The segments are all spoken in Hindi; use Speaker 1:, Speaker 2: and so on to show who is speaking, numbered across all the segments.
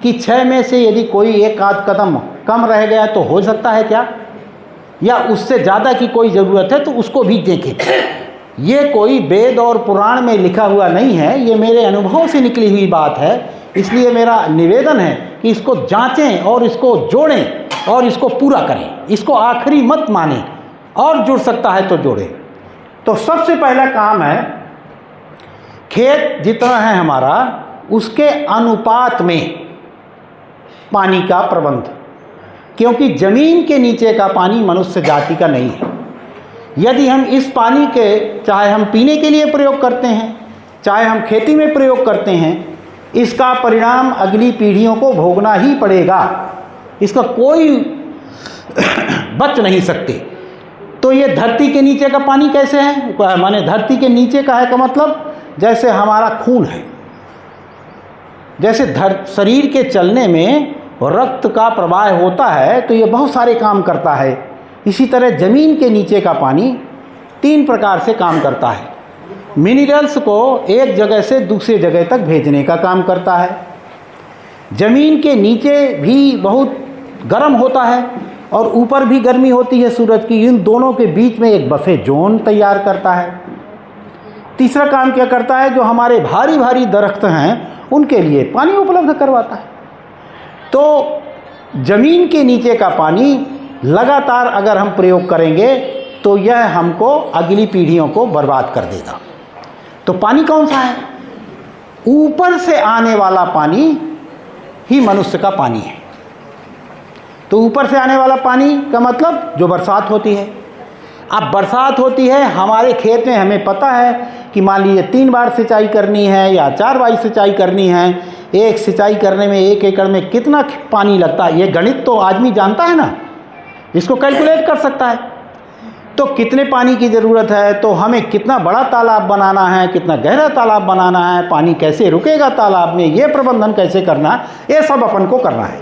Speaker 1: कि 6 में से यदि कोई एक आध कदम कम रह गया तो हो सकता है क्या, या उससे ज़्यादा की कोई ज़रूरत है तो उसको भी देखें। ये कोई वेद और पुराण में लिखा हुआ नहीं है, ये मेरे अनुभव से निकली हुई बात है। इसलिए मेरा निवेदन है कि इसको जांचें और इसको जोड़ें और इसको पूरा करें, इसको आखिरी मत मानें, और जुड़ सकता है तो जोड़ें। तो सबसे पहला काम है खेत जितना है हमारा उसके अनुपात में पानी का प्रबंध, क्योंकि ज़मीन के नीचे का पानी मनुष्य जाति का नहीं है। यदि हम इस पानी के चाहे हम पीने के लिए प्रयोग करते हैं, चाहे हम खेती में प्रयोग करते हैं, इसका परिणाम अगली पीढ़ियों को भोगना ही पड़ेगा, इसका कोई बच नहीं सकते। तो ये धरती के नीचे का पानी कैसे है, माने धरती के नीचे का है का मतलब जैसे हमारा खून है, जैसे शरीर के चलने में रक्त का प्रवाह होता है तो ये बहुत सारे काम करता है। इसी तरह ज़मीन के नीचे का पानी 3 प्रकार से काम करता है। मिनरल्स को एक जगह से दूसरे जगह तक भेजने का काम करता है। ज़मीन के नीचे भी बहुत गर्म होता है और ऊपर भी गर्मी होती है सूरज की, इन दोनों के बीच में एक बफे जोन तैयार करता है। तीसरा काम क्या करता है, जो हमारे भारी भारी दरख्त हैं उनके लिए पानी उपलब्ध करवाता है। तो ज़मीन के नीचे का पानी लगातार अगर हम प्रयोग करेंगे तो यह हमको अगली पीढ़ियों को बर्बाद कर देगा। तो पानी कौन सा है, ऊपर से आने वाला पानी ही मनुष्य का पानी है। तो ऊपर से आने वाला पानी का मतलब जो बरसात होती है। अब बरसात होती है हमारे खेत में, हमें पता है कि मान लीजिए 3 बार सिंचाई करनी है या 4 बार सिंचाई करनी है। एक सिंचाई करने में 1 एकड़ में कितना पानी लगता है, ये गणित तो आदमी जानता है ना, इसको कैलकुलेट कर सकता है। तो कितने पानी की ज़रूरत है, तो हमें कितना बड़ा तालाब बनाना है, कितना गहरा तालाब बनाना है, पानी कैसे रुकेगा तालाब में, ये प्रबंधन कैसे करना है, ये सब अपन को करना है।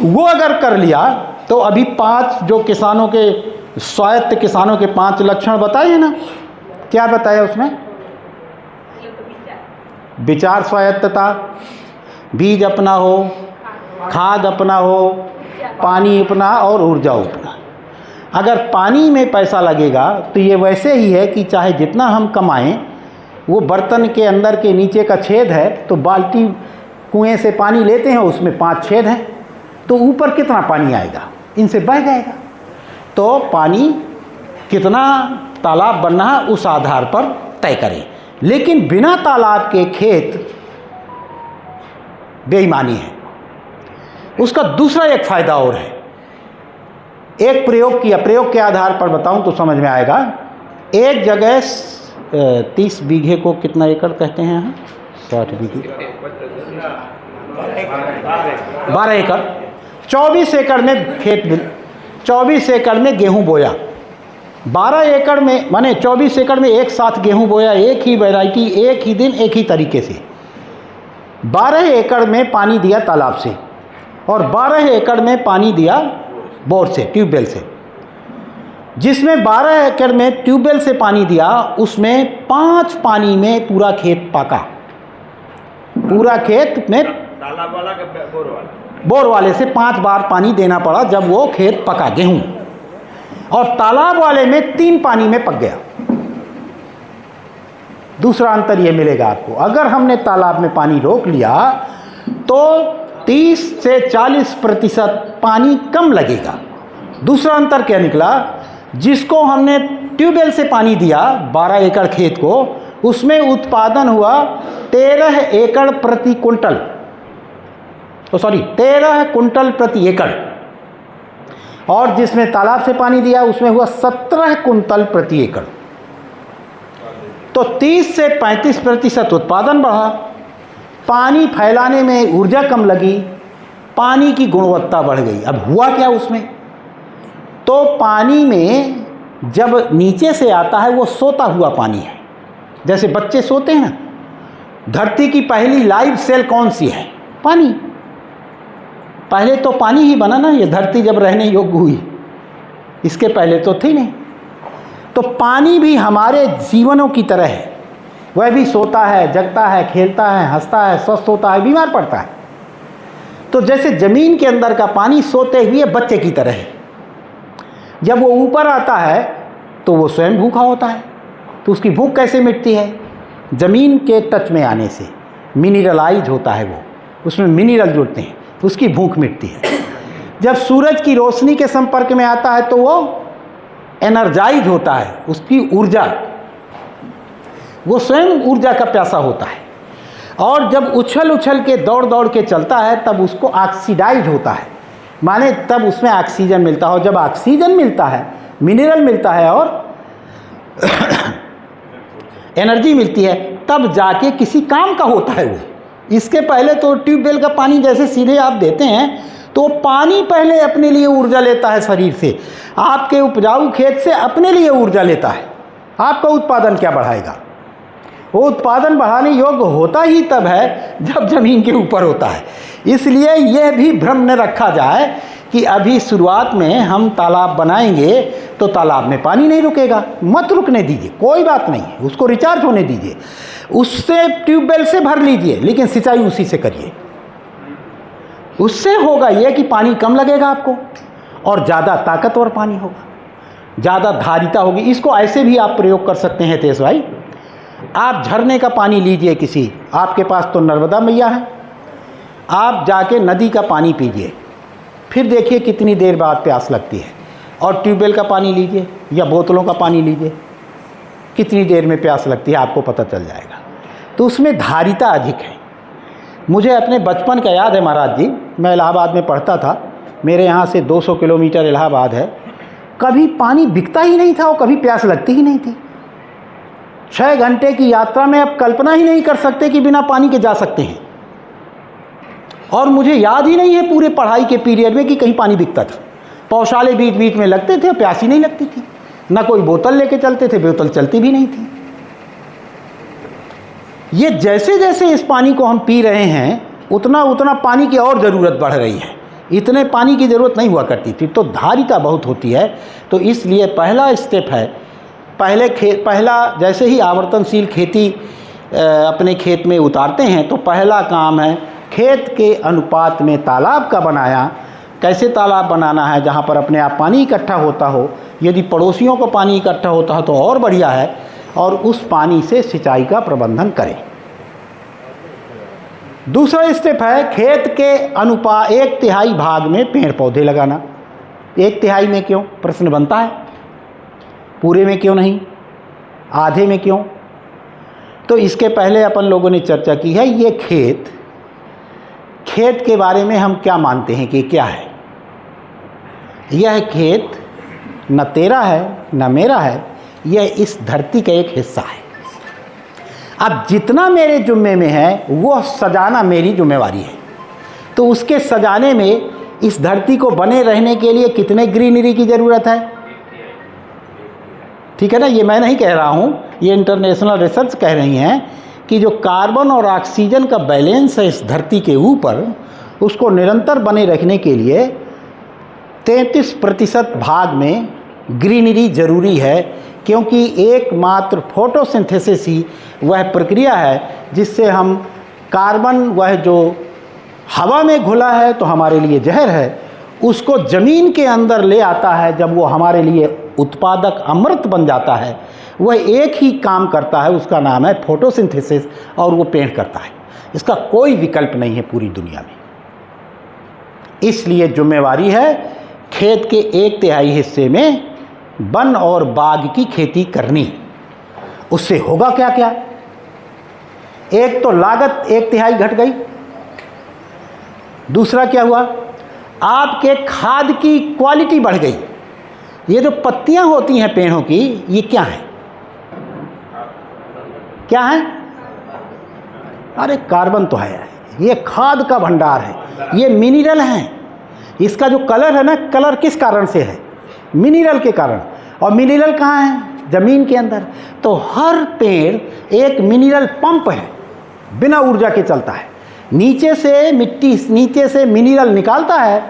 Speaker 1: वो अगर कर लिया तो अभी 5 जो किसानों के स्वायत्त किसानों के 5 लक्षण बताए हैं ना, क्या बताया उसमें, विचार स्वायत्तता, बीज अपना हो, खाद अपना हो, पानी अपना और ऊर्जा अपना। अगर पानी में पैसा लगेगा तो ये वैसे ही है कि चाहे जितना हम कमाएं, वो बर्तन के अंदर के नीचे का छेद है तो बाल्टी कुएं से पानी लेते हैं उसमें 5 छेद हैं, तो ऊपर कितना पानी आएगा, इनसे बह जाएगा। तो पानी कितना तालाब बनना है उस आधार पर तय करें, लेकिन बिना तालाब के खेत बेईमानी है। उसका दूसरा एक फ़ायदा और है, एक प्रयोग किया, प्रयोग के आधार पर बताऊं तो समझ में आएगा। एक जगह 30 बीघे को कितना एकड़ कहते हैं यहाँ, 60 बीघे, 12 एकड़, 24 एकड़ में खेत, 24 एकड़ में गेहूं बोया, 12 एकड़ में माने 24 एकड़ में एक साथ गेहूं बोया, एक ही वैरायटी, एक ही दिन, एक ही तरीके से। 12 एकड़ में पानी दिया तालाब से और 12 एकड़ में पानी दिया बोर से, ट्यूबवेल से। जिसमें 12 एकड़ में ट्यूबवेल से पानी दिया उसमें 5 पानी में पूरा खेत पका। पूरा खेत में
Speaker 2: तालाब वाला के
Speaker 1: बोर वाले से 5 बार पानी देना पड़ा जब वो खेत पका गेहूं, और तालाब वाले में 3 पानी में पक गया। दूसरा अंतर ये मिलेगा आपको, अगर हमने तालाब में पानी रोक लिया तो 30 से 40% पानी कम लगेगा। दूसरा अंतर क्या निकला, जिसको हमने ट्यूबवेल से पानी दिया 12 एकड़ खेत को, उसमें उत्पादन हुआ 13 एकड़ प्रति कुंटल, तो सॉरी 13 कुंटल प्रति एकड़, और जिसमें तालाब से पानी दिया उसमें हुआ 17 कुंटल प्रति एकड़। तो 30 से 35% उत्पादन बढ़ा, पानी फैलाने में ऊर्जा कम लगी, पानी की गुणवत्ता बढ़ गई। अब हुआ क्या उसमें, तो पानी में जब नीचे से आता है वो सोता हुआ पानी है, जैसे बच्चे सोते हैं ना। धरती की पहली लाइव सेल कौन सी है, पानी। पहले तो पानी ही बना ना, ये धरती जब रहने योग्य हुई, इसके पहले तो थी नहीं। तो पानी भी हमारे जीवनों की तरह है, वह भी सोता है, जगता है, खेलता है, हंसता है, स्वस्थ होता है, बीमार पड़ता है। तो जैसे ज़मीन के अंदर का पानी सोते हुए बच्चे की तरह है, जब वो ऊपर आता है तो वो स्वयं भूखा होता है। तो उसकी भूख कैसे मिटती है? ज़मीन के टच में आने से। मिनरलाइज होता है वो, उसमें मिनरल जुड़ते हैं तो उसकी भूख मिटती है। जब सूरज की रोशनी के संपर्क में आता है तो वो एनर्जाइज होता है, उसकी ऊर्जा, वो स्वयं ऊर्जा का प्यासा होता है। और जब उछल उछल के दौड़ दौड़ के चलता है तब उसको ऑक्सीडाइज होता है, माने तब उसमें ऑक्सीजन मिलता है। और जब ऑक्सीजन मिलता है, मिनरल मिलता है और एनर्जी मिलती है, तब जाके किसी काम का होता है वो। इसके पहले तो ट्यूबवेल का पानी जैसे सीधे आप देते हैं तो पानी पहले अपने लिए ऊर्जा लेता है शरीर से, आपके उपजाऊ खेत से अपने लिए ऊर्जा लेता है। आपका उत्पादन क्या बढ़ाएगा? वो उत्पादन बढ़ाने योग्य होता ही तब है जब ज़मीन के ऊपर होता है। इसलिए यह भी भ्रम न रखा जाए कि अभी शुरुआत में हम तालाब बनाएंगे तो तालाब में पानी नहीं रुकेगा। मत रुकने दीजिए, कोई बात नहीं है, उसको रिचार्ज होने दीजिए, उससे ट्यूबवेल से भर लीजिए, लेकिन सिंचाई उसी से करिए। उससे होगा यह कि पानी कम लगेगा आपको और ज़्यादा ताकतवर पानी होगा, ज़्यादा धारिता होगी। इसको ऐसे भी आप प्रयोग कर सकते हैं तेज भाई। आप झरने का पानी लीजिए, किसी, आपके पास तो नर्मदा मैया है, आप जाके नदी का पानी पीजिए, फिर देखिए कितनी देर बाद प्यास लगती है। और ट्यूबवेल का पानी लीजिए या बोतलों का पानी लीजिए, कितनी देर में प्यास लगती है आपको पता चल जाएगा। तो उसमें धारिता अधिक है। मुझे अपने बचपन का याद है महाराज जी, मैं इलाहाबाद में पढ़ता था, मेरे यहाँ से 200 किलोमीटर इलाहाबाद है। कभी पानी बिकता ही नहीं था और कभी प्यास लगती ही नहीं थी। 6 घंटे की यात्रा में आप कल्पना ही नहीं कर सकते कि बिना पानी के जा सकते हैं। और मुझे याद ही नहीं है पूरे पढ़ाई के पीरियड में कि कहीं पानी बिकता था। पौशाले बीच बीच में लगते थे, प्यास ही नहीं लगती थी, ना कोई बोतल लेके चलते थे, बोतल चलती भी नहीं थी। ये जैसे जैसे इस पानी को हम पी रहे हैं उतना उतना पानी की और ज़रूरत बढ़ रही है। इतने पानी की ज़रूरत नहीं हुआ करती थी, तो धारिता बहुत होती है। तो इसलिए पहला स्टेप है, पहला जैसे ही आवर्तनशील खेती अपने खेत में उतारते हैं तो पहला काम है खेत के अनुपात में तालाब का बनाया। कैसे तालाब बनाना है? जहाँ पर अपने आप पानी इकट्ठा होता हो, यदि पड़ोसियों को पानी इकट्ठा होता हो तो और बढ़िया है, और उस पानी से सिंचाई का प्रबंधन करें। दूसरा स्टेप है खेत के 1/3 भाग में पेड़ पौधे लगाना। 1/3 में क्यों? प्रश्न बनता है, पूरे में क्यों नहीं, आधे में क्यों? तो इसके पहले अपन लोगों ने चर्चा की है, ये खेत के बारे में हम क्या मानते हैं कि क्या है। यह खेत न तेरा है न मेरा है, यह इस धरती का एक हिस्सा है। अब जितना मेरे जुम्मे में है वो सजाना मेरी जिम्मेवारी है। तो उसके सजाने में इस धरती को बने रहने के लिए कितने ग्रीनरी की ज़रूरत है? ठीक है ना, ये मैं नहीं कह रहा हूँ, ये इंटरनेशनल रिसर्च कह रही हैं कि जो कार्बन और ऑक्सीजन का बैलेंस है इस धरती के ऊपर, उसको निरंतर बने रखने के लिए 33% भाग में ग्रीनरी ज़रूरी है। क्योंकि एकमात्र फोटोसिंथेसिस ही वह प्रक्रिया है जिससे हम कार्बन, वह जो हवा में घुला है तो हमारे लिए जहर है, उसको ज़मीन के अंदर ले आता है। जब वो हमारे लिए उत्पादक अमृत बन जाता है, वह एक ही काम करता है, उसका नाम है फोटोसिंथेसिस, और वो पेड़ करता है। इसका कोई विकल्प नहीं है पूरी दुनिया में। इसलिए जिम्मेवारी है खेत के 1/3 हिस्से में वन और बाग की खेती करनी। उससे होगा क्या क्या? एक तो लागत 1/3 घट गई। दूसरा क्या हुआ? आपके खाद की क्वालिटी बढ़ गई। ये जो पत्तियां होती हैं पेड़ों की, ये क्या है? क्या है? अरे कार्बन तो है, ये खाद का भंडार है, ये मिनरल है। इसका जो कलर है ना, कलर किस कारण से है? मिनरल के कारण। और मिनरल कहाँ है? ज़मीन के अंदर। तो हर पेड़ एक मिनरल पंप है, बिना ऊर्जा के चलता है। नीचे से मिट्टी, नीचे से मिनरल निकालता है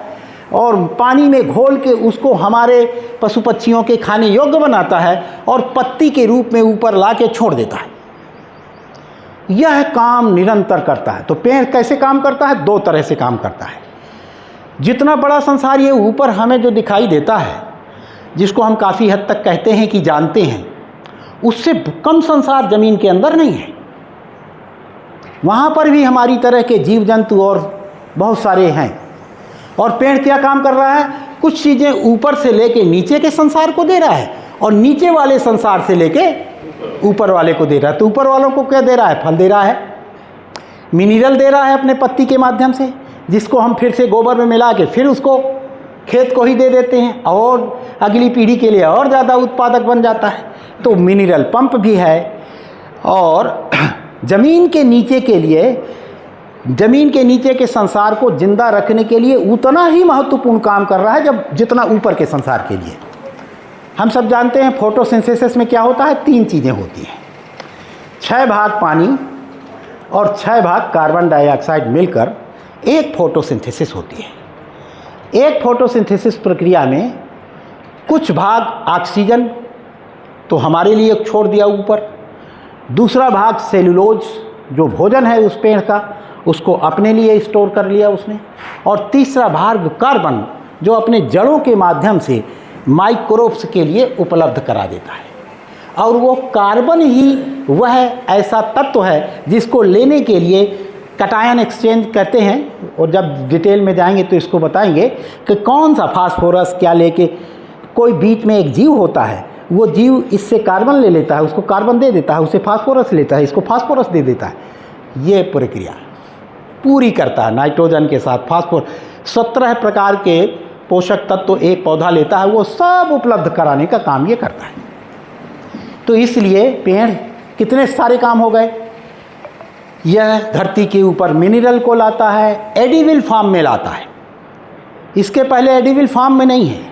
Speaker 1: और पानी में घोल के उसको हमारे पशु पक्षियों के खाने योग्य बनाता है और पत्ती के रूप में ऊपर ला के छोड़ देता है। यह काम निरंतर करता है। तो पेड़ कैसे काम करता है? 2 तरह से काम करता है। जितना बड़ा संसार ये ऊपर हमें जो दिखाई देता है, जिसको हम काफ़ी हद तक कहते हैं कि जानते हैं, उससे कम संसार ज़मीन के अंदर नहीं है। वहाँ पर भी हमारी तरह के जीव जंतु और बहुत सारे हैं। और पेड़ क्या काम कर रहा है? कुछ चीज़ें ऊपर से लेके नीचे के संसार को दे रहा है और नीचे वाले संसार से लेके ऊपर वाले को दे रहा है। तो ऊपर वालों को क्या दे रहा है? फल दे रहा है, मिनरल दे रहा है अपने पत्ती के माध्यम से, जिसको हम फिर से गोबर में मिला के फिर उसको खेत को ही दे देते हैं और अगली पीढ़ी के लिए और ज़्यादा उत्पादक बन जाता है। तो मिनरल पंप भी है। और ज़मीन के नीचे के लिए, ज़मीन के नीचे के संसार को जिंदा रखने के लिए उतना ही महत्वपूर्ण काम कर रहा है जितना ऊपर के संसार के लिए। हम सब जानते हैं फोटोसिंथेसिस में क्या होता है? 3 चीज़ें होती हैं। 6 भाग पानी और 6 भाग कार्बन डाइऑक्साइड मिलकर एक फोटोसिंथेसिस होती है। एक फोटोसिंथेसिस प्रक्रिया में कुछ भाग ऑक्सीजन तो हमारे लिए छोड़ दिया ऊपर, दूसरा भाग सेलुलोज जो भोजन है उस पेड़ का, उसको अपने लिए स्टोर कर लिया उसने, और तीसरा भाग कार्बन जो अपने जड़ों के माध्यम से माइक्रोब्स के लिए उपलब्ध करा देता है। और वो कार्बन ही वह ऐसा तत्व है जिसको लेने के लिए कटायन एक्सचेंज कहते हैं, और जब डिटेल में जाएंगे तो इसको बताएंगे कि कौन सा फास्फोरस क्या लेके, कोई बीच में एक जीव होता है, वो जीव इससे कार्बन ले लेता है, उसको कार्बन दे देता है, उसे फास्फोरस लेता है, इसको फास्फोरस दे देता है। ये प्रक्रिया पूरी करता है नाइट्रोजन के साथ फास्फोरस। 17 प्रकार के पोषक तत्व एक पौधा लेता है, वो सब उपलब्ध कराने का काम ये करता है। तो इसलिए पेड़ कितने सारे काम हो गए। यह धरती के ऊपर मिनरल को लाता है, एडिबल फॉर्म में लाता है। इसके पहले एडिबल फॉर्म में नहीं है।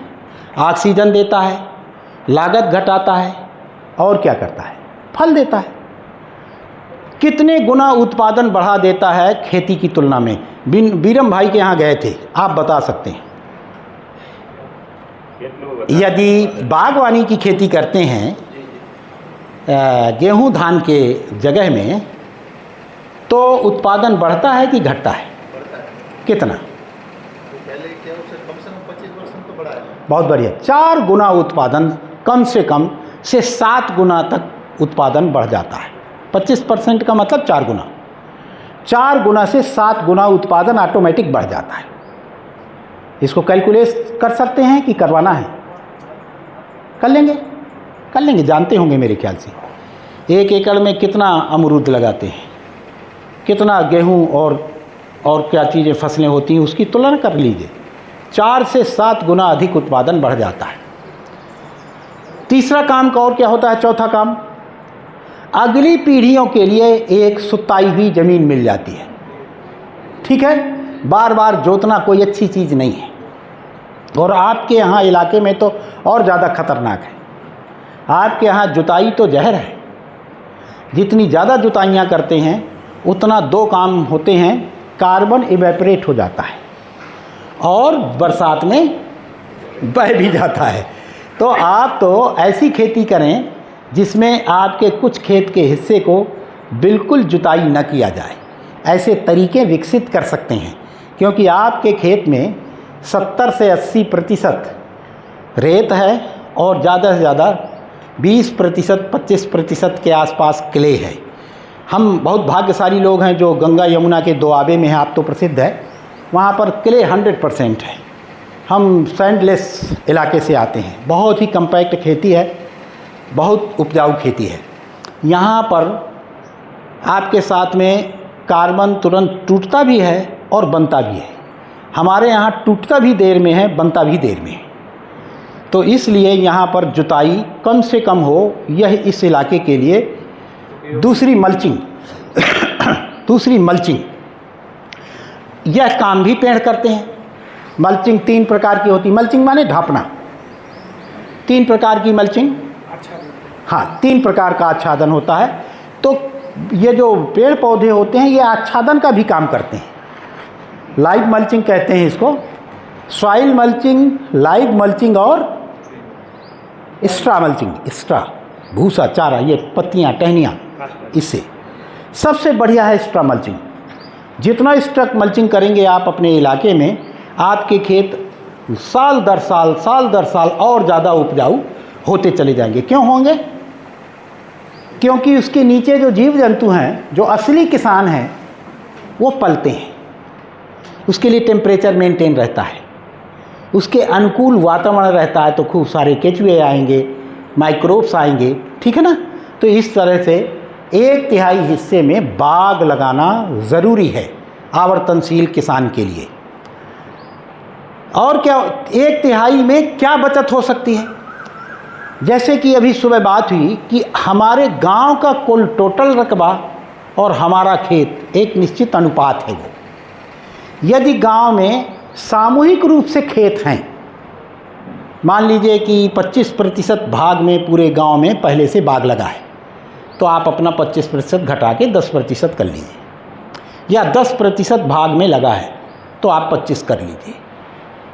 Speaker 1: ऑक्सीजन देता है, लागत घटाता है, और क्या करता है? फल देता है। कितने गुना उत्पादन बढ़ा देता है खेती की तुलना में। बीरम भाई के यहाँ गए थे, आप बता सकते हैं। यदि बागवानी की खेती करते हैं गेहूं धान के जगह में, तो उत्पादन बढ़ता है कि घटता है? कितना?
Speaker 2: पहले क्या उससे कम से कम 25% तो बढ़ा है।
Speaker 1: बहुत बढ़िया। 4 गुना उत्पादन, कम से कम से 7 गुना तक उत्पादन बढ़ जाता है। 25% का मतलब 4 गुना। 4 गुना से 7 गुना उत्पादन ऑटोमेटिक बढ़ जाता है। इसको कैलकुलेट कर सकते हैं कि करवाना है? कर लेंगे, कर लेंगे, जानते होंगे मेरे ख्याल से। 1 एकड़ में कितना अमरूद लगाते हैं, कितना गेहूं और क्या चीज़ें फसलें होती हैं, उसकी तुलना कर लीजिए। 4 से 7 गुना अधिक उत्पादन बढ़ जाता है। तीसरा काम का और क्या होता है? चौथा काम, अगली पीढ़ियों के लिए एक सुताई हुई ज़मीन मिल जाती है। ठीक है, बार बार जोतना कोई अच्छी चीज़ नहीं है, और आपके यहाँ इलाके में तो और ज़्यादा खतरनाक है। आपके यहाँ जुताई तो जहर है। जितनी ज़्यादा जुताइयाँ करते हैं उतना 2 काम होते हैं, कार्बन इवेपोरेट हो जाता है और बरसात में बह भी जाता है। तो आप तो ऐसी खेती करें जिसमें आपके कुछ खेत के हिस्से को बिल्कुल जुताई न किया जाए। ऐसे तरीके विकसित कर सकते हैं, क्योंकि आपके खेत में 70 से 80% रेत है और ज़्यादा से ज़्यादा 20%, 25% के आसपास क्ले है। हम बहुत भाग्यशाली लोग हैं जो गंगा यमुना के दोआबे में हैं, आप तो प्रसिद्ध है। वहाँ पर क्ले 100% है। हम सैंडलेस इलाके से आते हैं, बहुत ही कम्पैक्ट खेती है, बहुत उपजाऊ खेती है। यहाँ पर आपके साथ में कार्बन तुरंत टूटता भी है और बनता भी है। हमारे यहाँ टूटता भी देर में है, बनता भी देर में है। तो इसलिए यहाँ पर जुताई कम से कम हो, यह इस इलाके के लिए। दूसरी मल्चिंग दूसरी मल्चिंग, यह काम भी पेड़ करते हैं। मल्चिंग 3 प्रकार की होती है। मल्चिंग माने ढांपना। 3 प्रकार की मल्चिंग, हाँ 3 प्रकार का आच्छादन होता है। तो ये जो पेड़ पौधे होते हैं ये आच्छादन का भी काम करते हैं। लाइव मल्चिंग कहते हैं इसको, सॉइल मल्चिंग, लाइव मल्चिंग और स्ट्रा मल्चिंग। स्ट्रा भूसा, चारा, ये पत्तियाँ, टहनियाँ, इससे सबसे बढ़िया है स्ट्रा मल्चिंग। जितना स्ट्रा मल्चिंग करेंगे आप अपने इलाके में, आपके खेत साल दर साल और ज़्यादा उपजाऊ होते चले जाएंगे। क्यों होंगे? क्योंकि उसके नीचे जो जीव जंतु हैं, जो असली किसान हैं, वो पलते हैं। उसके लिए टेम्परेचर मेंटेन रहता है, उसके अनुकूल वातावरण रहता है, तो खूब सारे केचुए आएंगे, माइक्रोब्स आएंगे, ठीक है ना। तो इस तरह से 1/3 हिस्से में बाग लगाना ज़रूरी है आवर्तनशील किसान के लिए। और क्या 1/3 में क्या बचत हो सकती है? जैसे कि अभी सुबह बात हुई कि हमारे गांव का कुल टोटल रकबा और हमारा खेत एक निश्चित अनुपात है वो। यदि गांव में सामूहिक रूप से खेत हैं, मान लीजिए कि 25% भाग में पूरे गांव में पहले से बाग लगा है, तो आप अपना 25% घटा के 10% कर लीजिए, या 10% भाग में लगा है तो आप 25 कर लीजिए,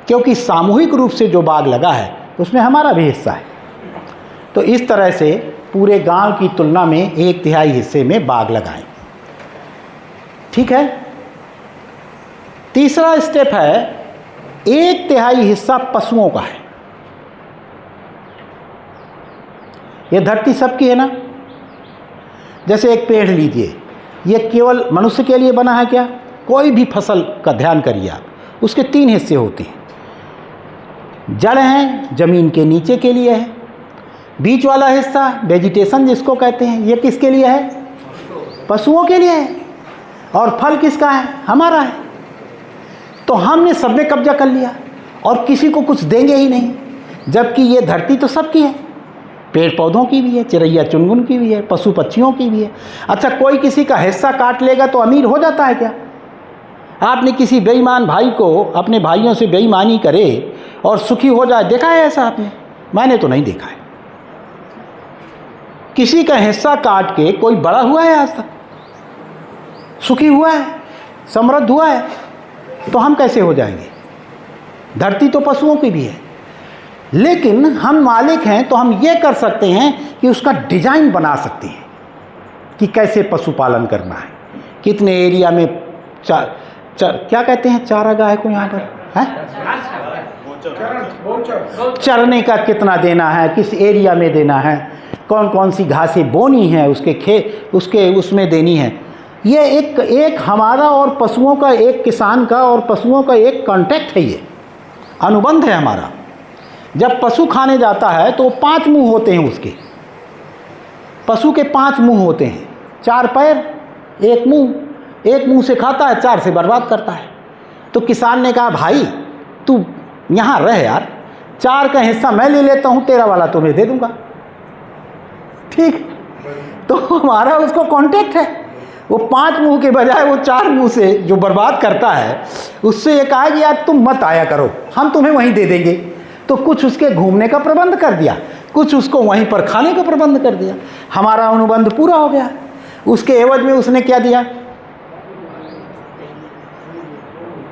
Speaker 1: क्योंकि सामूहिक रूप से जो बाग लगा है उसमें हमारा भी हिस्सा है। तो इस तरह से पूरे गांव की तुलना में 1/3 हिस्से में बाग लगाएं, ठीक है। तीसरा स्टेप है 1/3 हिस्सा पशुओं का है। ये धरती सबकी है ना। जैसे एक पेड़ लीजिए, ये केवल मनुष्य के लिए बना है क्या? कोई भी फसल का ध्यान करिए आप, उसके 3 हिस्से होते हैं। जड़ हैं, ज़मीन के नीचे के लिए है। बीच वाला हिस्सा वेजिटेशन जिसको कहते हैं, ये किसके लिए है? पशुओं के लिए है। और फल किसका है? हमारा है। तो हमने सब में कब्जा कर लिया और किसी को कुछ देंगे ही नहीं, जबकि ये धरती तो सबकी है, पेड़ पौधों की भी है, चिड़ैया चुनगुन की भी है, पशु पक्षियों की भी है। अच्छा, कोई किसी का हिस्सा काट लेगा तो अमीर हो जाता है क्या? आपने किसी बेईमान भाई को अपने भाइयों से बेईमानी करे और सुखी हो जाए, देखा है ऐसा आपने? मैंने तो नहीं देखा है। किसी का हिस्सा काट के कोई बड़ा हुआ है आज तक? सुखी हुआ है, समृद्ध हुआ है? तो हम कैसे हो जाएंगे? धरती तो पशुओं की भी है, लेकिन हम मालिक हैं तो हम ये कर सकते हैं कि उसका डिजाइन बना सकते हैं कि कैसे पशुपालन करना है, कितने एरिया में क्या कहते हैं चारागाह को यहाँ पर है, चरने का कितना देना है, किस एरिया में देना है, कौन कौन सी घासें बोनी है, उसके उसमें देनी है। ये एक हमारा और पशुओं का, एक किसान का और पशुओं का एक कॉन्टैक्ट है, ये अनुबंध है हमारा। जब पशु खाने जाता है तो 5 मुंह होते हैं उसके। पशु के 5 मुंह होते हैं, 4 पैर, 1 मुंह। 1 मुंह से खाता है, 4 से बर्बाद करता है। तो किसान ने कहा, भाई तू यहाँ रह यार, 4 का हिस्सा मैं ले लेता हूँ, तेरा वाला तो मैं दे दूँगा, ठीक। तो हमारा उसको कॉन्टैक्ट है। वो 5 मुंह के बजाय वो 4 मुंह से जो बर्बाद करता है, उससे ये कहा कि यार तुम मत आया करो, हम तुम्हें वहीं दे देंगे। तो कुछ उसके घूमने का प्रबंध कर दिया, कुछ उसको वहीं पर खाने का प्रबंध कर दिया। हमारा अनुबंध पूरा हो गया। उसके एवज में उसने क्या दिया?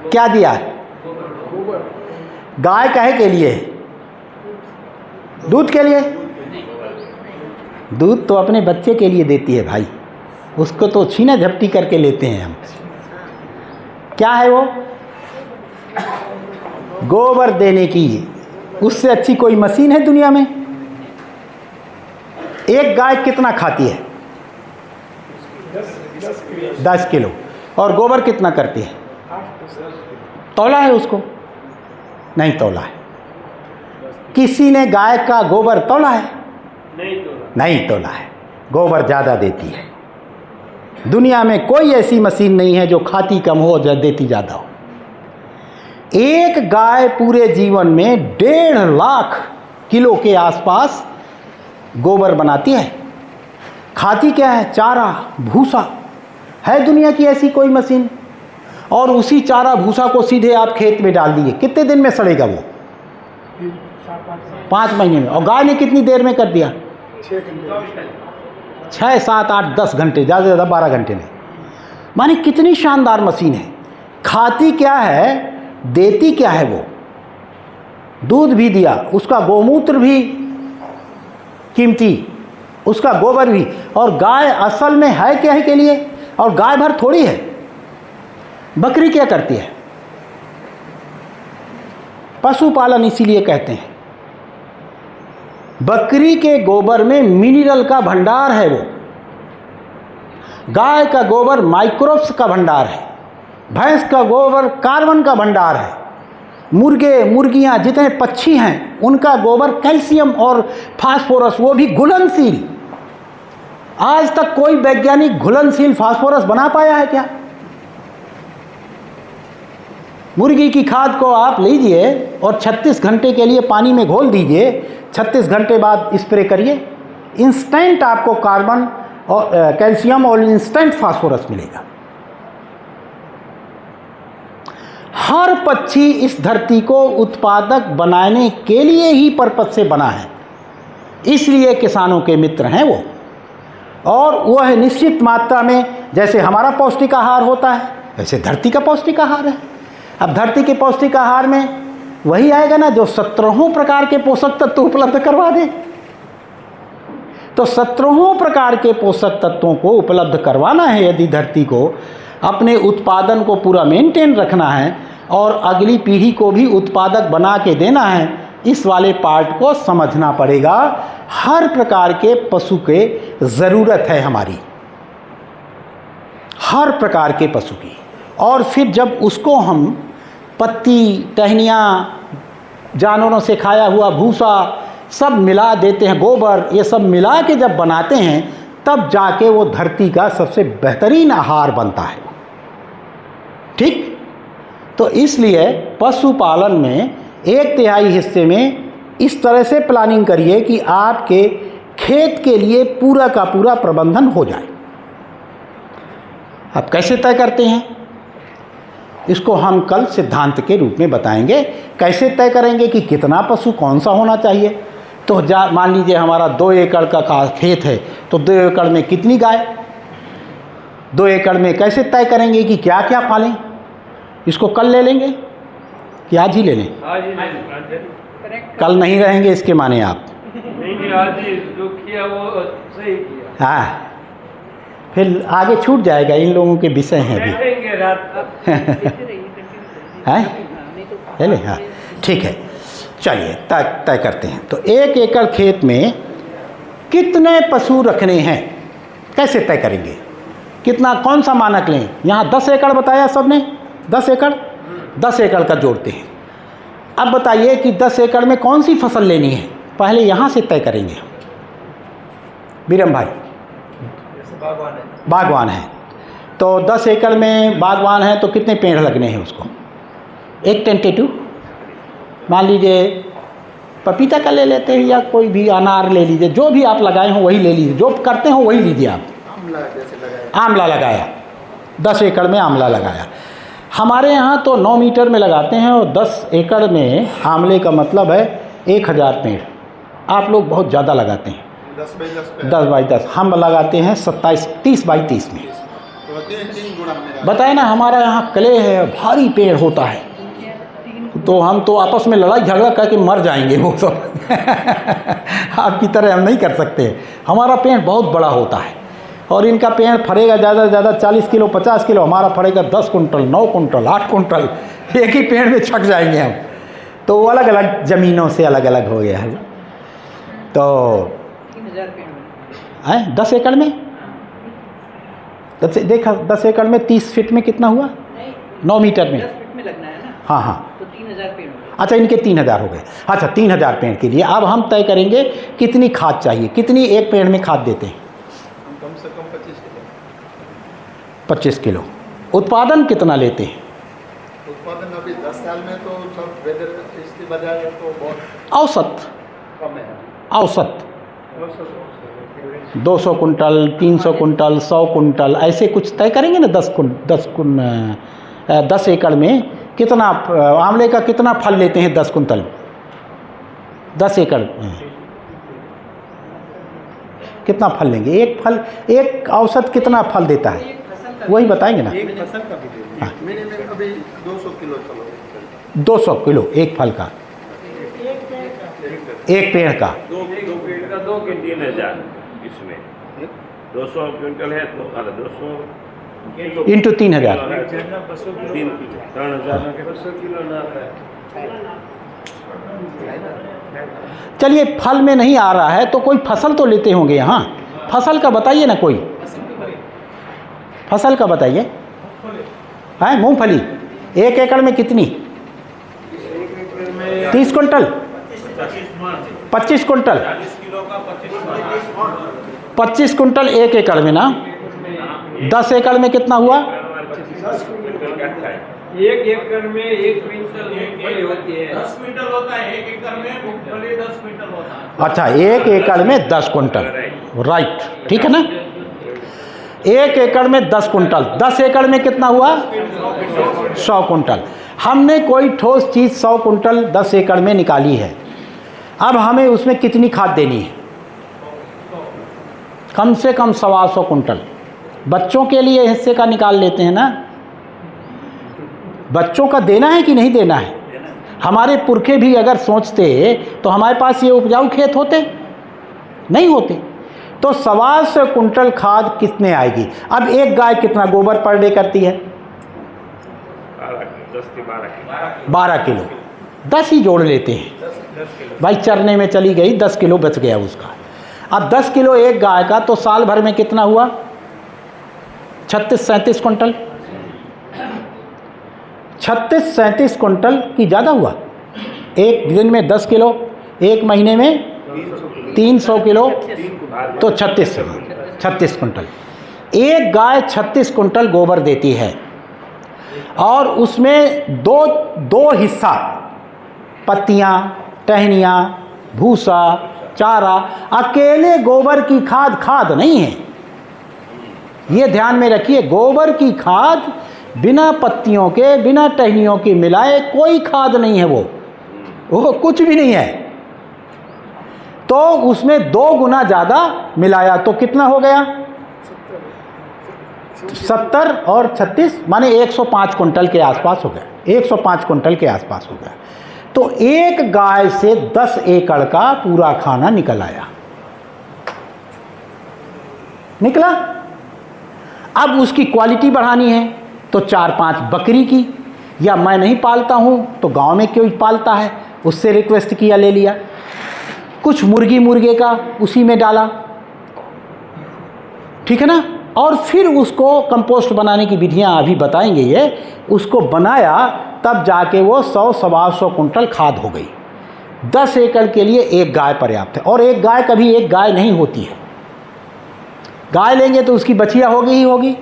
Speaker 1: क्या दिया? गाय काहे के लिए? दूध के लिए। दूध तो अपने बच्चे के लिए देती है भाई, उसको तो छीना झपटी करके लेते हैं हम। क्या है वो? गोबर देने की। उससे अच्छी कोई मशीन है दुनिया में? एक गाय कितना खाती है? 10 किलो। और गोबर कितना करती है? तौला है उसको? नहीं तौला है। किसी ने गाय का गोबर तौला है? नहीं तौला है। गोबर ज़्यादा देती है। दुनिया में कोई ऐसी मशीन नहीं है जो खाती कम हो या देती ज़्यादा हो। एक गाय पूरे जीवन में 1.5 लाख किलो के आसपास गोबर बनाती है। खाती क्या है? चारा, भूसा। है दुनिया की ऐसी कोई मशीन? और उसी चारा भूसा को सीधे आप खेत में डाल दिए, कितने दिन में सड़ेगा वो? 5 महीने में। और गाय ने कितनी देर में कर दिया? 6, 7, 8, 10 घंटे, ज़्यादा से ज़्यादा 12 घंटे में। माने कितनी शानदार मशीन है। खाती क्या है, देती क्या है? वो दूध भी दिया, उसका गोमूत्र भी कीमती, उसका गोबर भी। और गाय असल में है क्या है के लिए? और गाय भर थोड़ी है। बकरी क्या करती है? पशुपालन इसीलिए कहते हैं। बकरी के गोबर में मिनरल का भंडार है वो, गाय का गोबर माइक्रोब्स का भंडार है, भैंस का गोबर कार्बन का भंडार है, मुर्गे मुर्गियां जितने पक्षी हैं उनका गोबर कैल्शियम और फास्फोरस, वो भी घुलनशील। आज तक कोई वैज्ञानिक घुलनशील फास्फोरस बना पाया है क्या? मुर्गी की खाद को आप लीजिए और 36 घंटे के लिए पानी में घोल दीजिए, 36 घंटे बाद स्प्रे करिए, इंस्टेंट आपको कार्बन और कैल्शियम और इंस्टेंट फास्फोरस मिलेगा। हर पक्षी इस धरती को उत्पादक बनाने के लिए ही पर्पज से बना है, इसलिए किसानों के मित्र हैं वो। और वह निश्चित मात्रा में, जैसे हमारा पौष्टिक आहार होता है वैसे धरती का पौष्टिक आहार है। अब धरती के पौष्टिक आहार में वही आएगा ना जो 17 प्रकार के पोषक तत्व उपलब्ध करवा दे। तो 17 प्रकार के पोषक तत्वों को उपलब्ध करवाना है यदि धरती को, अपने उत्पादन को पूरा मेंटेन रखना है और अगली पीढ़ी को भी उत्पादक बना के देना है, इस वाले पार्ट को समझना पड़ेगा। हर प्रकार के पशु के ज़रूरत है हमारी, हर प्रकार के पशु की। और फिर जब उसको हम पत्ती टहनियाँ, जानवरों से खाया हुआ भूसा सब मिला देते हैं, गोबर, ये सब मिला के जब बनाते हैं तब जाके वो धरती का सबसे बेहतरीन आहार बनता है। ठीक? तो इसलिए पशुपालन में 1/3 हिस्से में इस तरह से प्लानिंग करिए कि आपके खेत के लिए पूरा का पूरा प्रबंधन हो जाए। अब कैसे तय करते हैं इसको हम कल सिद्धांत के रूप में बताएंगे। कैसे तय करेंगे कि कितना पशु कौन सा होना चाहिए। तो मान लीजिए हमारा 2 एकड़ का खेत है, तो 2 एकड़ में कितनी गाय, 2 एकड़ में कैसे तय करेंगे कि क्या क्या पालें। इसको कल ले लेंगे कि आज ही ले लें? कल नहीं रहेंगे इसके माने आप?
Speaker 3: नहीं, आज ही जो किया वो सही किया।
Speaker 1: हाँ, फिर आगे छूट जाएगा, इन लोगों के विषय हैं अभी।
Speaker 3: बैठेंगे रात
Speaker 1: है ले? हाँ ठीक है, चलिए तय करते हैं। तो 1 एकड़ खेत में कितने पशु रखने हैं कैसे तय करेंगे, कितना, कौन सा मानक लें? यहाँ 10 एकड़ बताया सबने, 10 एकड़, 10 एकड़ का जोड़ते हैं। अब बताइए कि 10 एकड़ में कौन सी फसल लेनी है, पहले यहाँ से तय करेंगे हम। बीरम भाई बागवान है, तो 10 एकड़ में बागवान है तो कितने पेड़ लगने हैं उसको? एक टेंटेटिव मान लीजिए पपीता का ले लेते हैं या कोई भी अनार ले लीजिए, जो भी आप लगाए हो वही ले लीजिए, जो करते हो वही लीजिए आप। आंवला लगाया, 10 एकड़ में आंवला लगाया। हमारे यहाँ तो 9 मीटर में लगाते हैं और 10 एकड़ में आंवले का मतलब है 1000 पेड़। आप लोग बहुत ज़्यादा लगाते हैं, 10 बाई 10, हम लगाते हैं 30 बाई 30 में। बताए ना, हमारा यहाँ क्ले है, भारी पेड़ होता है, तो हम तो आपस में लड़ाई झगड़ा करके मर जाएंगे वो सब आपकी तरह हम नहीं कर सकते। हमारा पेड़ बहुत बड़ा होता है और इनका पेड़ फरेगा ज़्यादा से ज़्यादा 40 किलो 50 किलो, हमारा फरेगा 10 कुंटल 9 कुंटल 8 कुंटल, एक ही पेड़ में छक जाएंगे हम। तो वो अलग अलग ज़मीनों से अलग अलग हो गया है। तो 10 एकड़ में देखा, 10 एकड़ में 30 फीट में कितना हुआ? 9 मीटर में
Speaker 3: 10 फीट में लगना है ना।
Speaker 1: हाँ हाँ,
Speaker 3: तो 3000 पेड़।
Speaker 1: अच्छा, इनके 3000 हो गए। अच्छा, 3000 पेड़ के लिए अब हम तय करेंगे कितनी खाद चाहिए, कितनी एक पेड़ में खाद देते हैं?
Speaker 2: कम से कम 25 किलो।
Speaker 1: 25 किलो। उत्पादन कितना लेते हैं?
Speaker 2: उत्पादन अभी 10 साल में तो सब वेदर इसकी बजाय तो बहुत
Speaker 1: औसत
Speaker 2: कम है।
Speaker 1: औसत 200 कुंटल 300 कुंटल 100 कुंटल ऐसे कुछ तय करेंगे ना। 10 एकड़ में कितना आंवले का कितना फल लेते हैं 10 कुंटल 10 एकड़ कितना फल लेंगे? एक फल, एक औसत कितना फल देता है वही बताएंगे ना।
Speaker 2: एक फसल का भी
Speaker 1: हाँ।
Speaker 2: मिनिमम अभी 200 किलो चलो।
Speaker 1: 200 किलो एक फल का, एक पेड़ का।
Speaker 4: दो पेड़ का 2 के 3000 इसमें 200 क्विंटल है तो 200
Speaker 1: इंटू 3000
Speaker 4: 3 3000
Speaker 3: किलो ना
Speaker 1: चलिए फल में नहीं आ रहा है तो कोई फसल तो लेते होंगे यहाँ, फसल का बताइए ना कोई, फसल का बताइए। है मूंगफली 1 एकड़ में कितनी? 30 कुंटल, 25 कुंटल, 25 कुंटल 1 एकड़ में ना। 10 एकड़ में कितना हुआ?
Speaker 3: 1 एकड़ में 1 क्विंटल मूंगफली होती है। 10 क्विंटल होता है 1 एकड़ में मूंगफली, 10 क्विंटल होता है।
Speaker 1: अच्छा 1 एकड़ में 10 कुंटल, राइट, ठीक है ना। 1 एकड़ में 10 कुंटल, 10 एकड़ में कितना हुआ? 100 कुंटल। हमने कोई ठोस चीज़ 100 कुंटल 10 एकड़ में निकाली है, अब हमें उसमें कितनी खाद देनी है? कम से कम 125 कुंटल। बच्चों के लिए हिस्से का निकाल लेते हैं ना, बच्चों का देना है कि नहीं देना है? हमारे पुरखे भी अगर सोचते तो हमारे पास ये उपजाऊ खेत होते नहीं होते। तो 125 कुंटल खाद कितने आएगी? अब एक गाय कितना गोबर पर डे करती है? 12 किलो, 10 ही जोड़ लेते हैं भाई, चरने में चली गई 10 किलो बच गया उसका। अब 10 किलो एक गाय का, तो साल भर में कितना हुआ? 36-37 कुंटल। 36-37 कुंटल की ज़्यादा हुआ। एक दिन में 10 किलो, एक महीने में 300 किलो, तो 36 कुंटल। एक गाय 36 कुंटल गोबर देती है और उसमें दो हिस्सा पत्तियाँ, टहनियाँ, भूसा, चारा। अकेले गोबर की खाद नहीं है, ये ध्यान में रखिए। गोबर की खाद बिना पत्तियों के, बिना टहनियों के मिलाए कोई खाद नहीं है, वो कुछ भी नहीं है। तो उसमें 2 गुना ज़्यादा मिलाया तो कितना हो गया? 70 और 36 माने 105 कुंटल के आसपास हो गया, 105 कुंटल के आसपास हो गया। तो एक गाय से 10 एकड़ का पूरा खाना निकल आया, निकला। अब उसकी क्वालिटी बढ़ानी है तो 4-5 बकरी की, या मैं नहीं पालता हूँ तो गांव में कोई पालता है, उससे रिक्वेस्ट किया, ले लिया। कुछ मुर्गे का उसी में डाला, ठीक है ना। और फिर उसको कंपोस्ट बनाने की विधियाँ अभी बताएंगे ये, उसको बनाया तब जाके वो 100-125 कुंटल खाद हो गई। 10 एकड़ के लिए एक गाय पर्याप्त है। और एक गाय कभी एक गाय नहीं होती है, गाय लेंगे तो उसकी बछिया होगी ही होगी,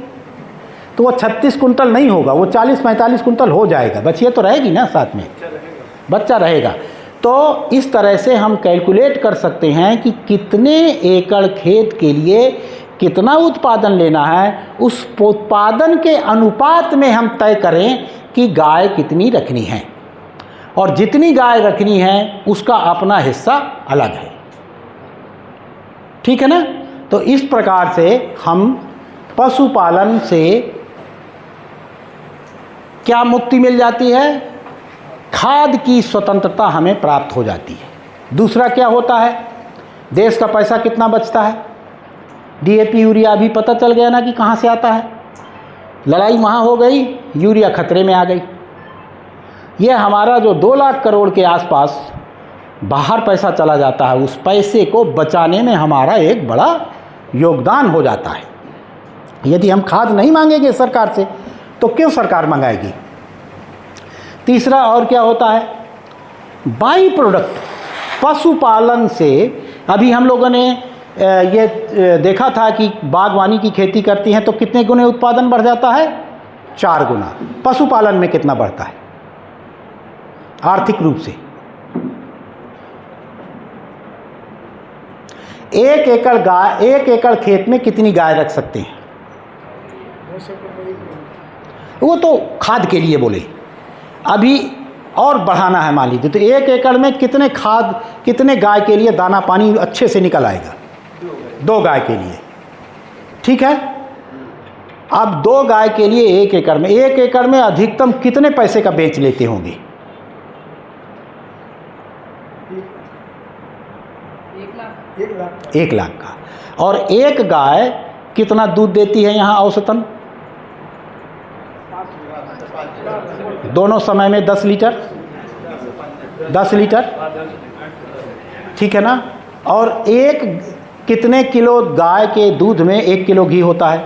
Speaker 1: तो वो 36 कुंटल नहीं होगा, वो 40-45 कुंटल हो जाएगा। बछिया तो रहेगी ना, साथ में बच्चा रहेगा। तो इस तरह से हम कैलकुलेट कर सकते हैं कि कितने एकड़ खेत के लिए कितना उत्पादन लेना है, उस उत्पादन के अनुपात में हम तय करें कि गाय कितनी रखनी है, और जितनी गाय रखनी है उसका अपना हिस्सा अलग है, ठीक है ना। तो इस प्रकार से हम पशुपालन से क्या मुक्ति मिल जाती है? खाद की स्वतंत्रता हमें प्राप्त हो जाती है। दूसरा क्या होता है? देश का पैसा कितना बचता है? डीएपी यूरिया अभी पता चल गया ना कि कहाँ से आता है। लड़ाई वहाँ हो गई, यूरिया खतरे में आ गई। ये हमारा जो 2 लाख करोड़ के आसपास बाहर पैसा चला जाता है, उस पैसे को बचाने में हमारा एक बड़ा योगदान हो जाता है। यदि हम खाद नहीं मांगेंगे सरकार से तो क्यों सरकार मंगाएगी? तीसरा और क्या होता है? बाई प्रोडक्ट पशुपालन से। अभी हम लोगों ने ये देखा था कि बागवानी की खेती करती हैं तो कितने गुने उत्पादन बढ़ जाता है? 4 गुना। पशुपालन में कितना बढ़ता है आर्थिक रूप से? 1 एकड़ खेत में कितनी गाय रख सकते हैं? वो तो खाद के लिए बोले, अभी और बढ़ाना है मान लीजिए तो 1 एकड़ में कितने गाय के लिए दाना पानी अच्छे से निकल आएगा? 2 गाय के लिए, ठीक है। अब 2 गाय के लिए 1 एकड़ में अधिकतम कितने पैसे का बेच लेते होंगे? 1 लाख का। और एक गाय कितना दूध देती है यहाँ औसतन? दोनों समय में 10 लीटर। 10 लीटर, ठीक है ना। और एक कितने किलो गाय के दूध में 1 किलो घी होता है?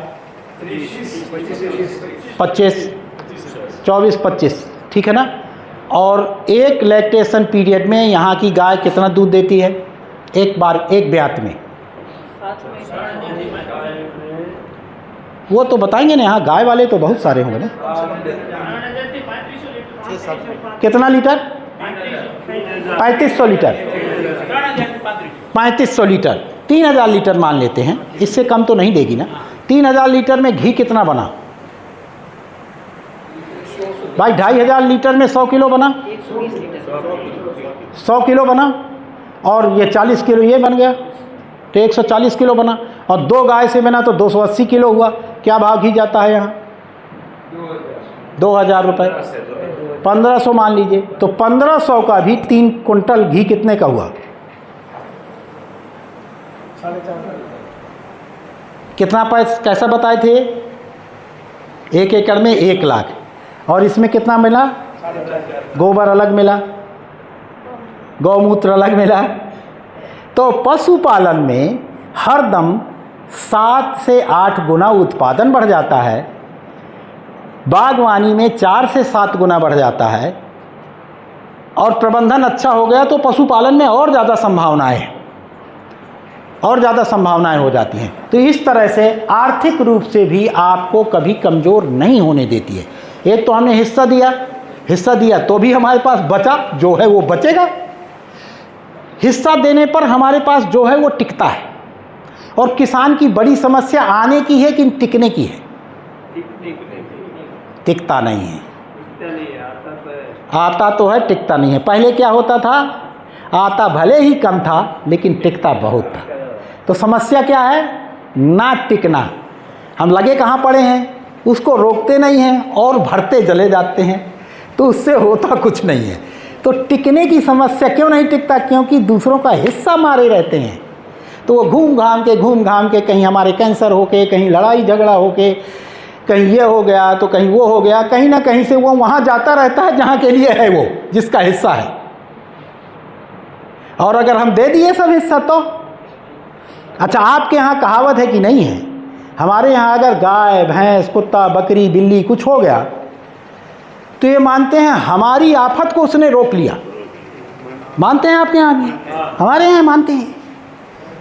Speaker 1: 24-25, ठीक है ना। और एक लैक्टेशन पीरियड में यहाँ की गाय कितना दूध देती है एक ब्यात में? वो तो बताएंगे ना, यहाँ गाय वाले तो बहुत सारे होंगे ना। कितना लीटर? 3500 लीटर, 3500 लीटर, 3000 लीटर मान लेते हैं, इससे कम तो नहीं देगी ना। 3000 लीटर में घी कितना बना भाई? 2500 लीटर में 100 किलो बना, 100 किलो बना, और ये 40 किलो ये बन गया, तो 140 किलो बना। और 2 गाय से बना तो 280 किलो हुआ। क्या भाव घी जाता है यहाँ? 2000 रुपये, 1500 मान लीजिए। तो 1500 का भी 3 कुंटल घी कितने का हुआ? कितना पैसा कैसा बताए थे? 1 एकड़ में 1 लाख। और इसमें कितना मिला? गोबर अलग मिला, गौमूत्र अलग मिला। तो पशुपालन में हरदम 7 से 8 गुना उत्पादन बढ़ जाता है, बागवानी में 4 से 7 गुना बढ़ जाता है, और प्रबंधन अच्छा हो गया तो पशुपालन में और ज़्यादा संभावनाएं हो जाती हैं। तो इस तरह से आर्थिक रूप से भी आपको कभी कमज़ोर नहीं होने देती है। एक तो हमने हिस्सा दिया तो भी हमारे पास बचा, जो है वो बचेगा। हिस्सा देने पर हमारे पास जो है वो टिकता है। और किसान की बड़ी समस्या आने की है कि टिकने की है? टिकता नहीं है। आता तो है, टिकता नहीं है। पहले क्या होता था? आता भले ही कम था लेकिन टिकता बहुत था। तो समस्या क्या है? ना टिकना। हम लगे कहाँ पड़े हैं, उसको रोकते नहीं हैं और भरते चले जाते हैं, तो उससे होता कुछ नहीं है। तो टिकने की समस्या क्यों नहीं टिकता? क्योंकि दूसरों का हिस्सा मारे रहते हैं। तो वो घूम घाम के कहीं हमारे कैंसर होके, कहीं लड़ाई झगड़ा होके, कहीं ये हो गया तो कहीं वो हो गया, कहीं ना कहीं से वो वहाँ जाता रहता है जहाँ के लिए है, वो जिसका हिस्सा है। और अगर हम दे दिए सब हिस्सा तो अच्छा, आपके यहाँ कहावत है कि नहीं है? हमारे यहाँ अगर गाय भैंस कुत्ता बकरी बिल्ली कुछ हो गया तो ये मानते हैं हमारी आफत को उसने रोक लिया। मानते हैं आपके यहाँ भी? हमारे यहाँ मानते हैं।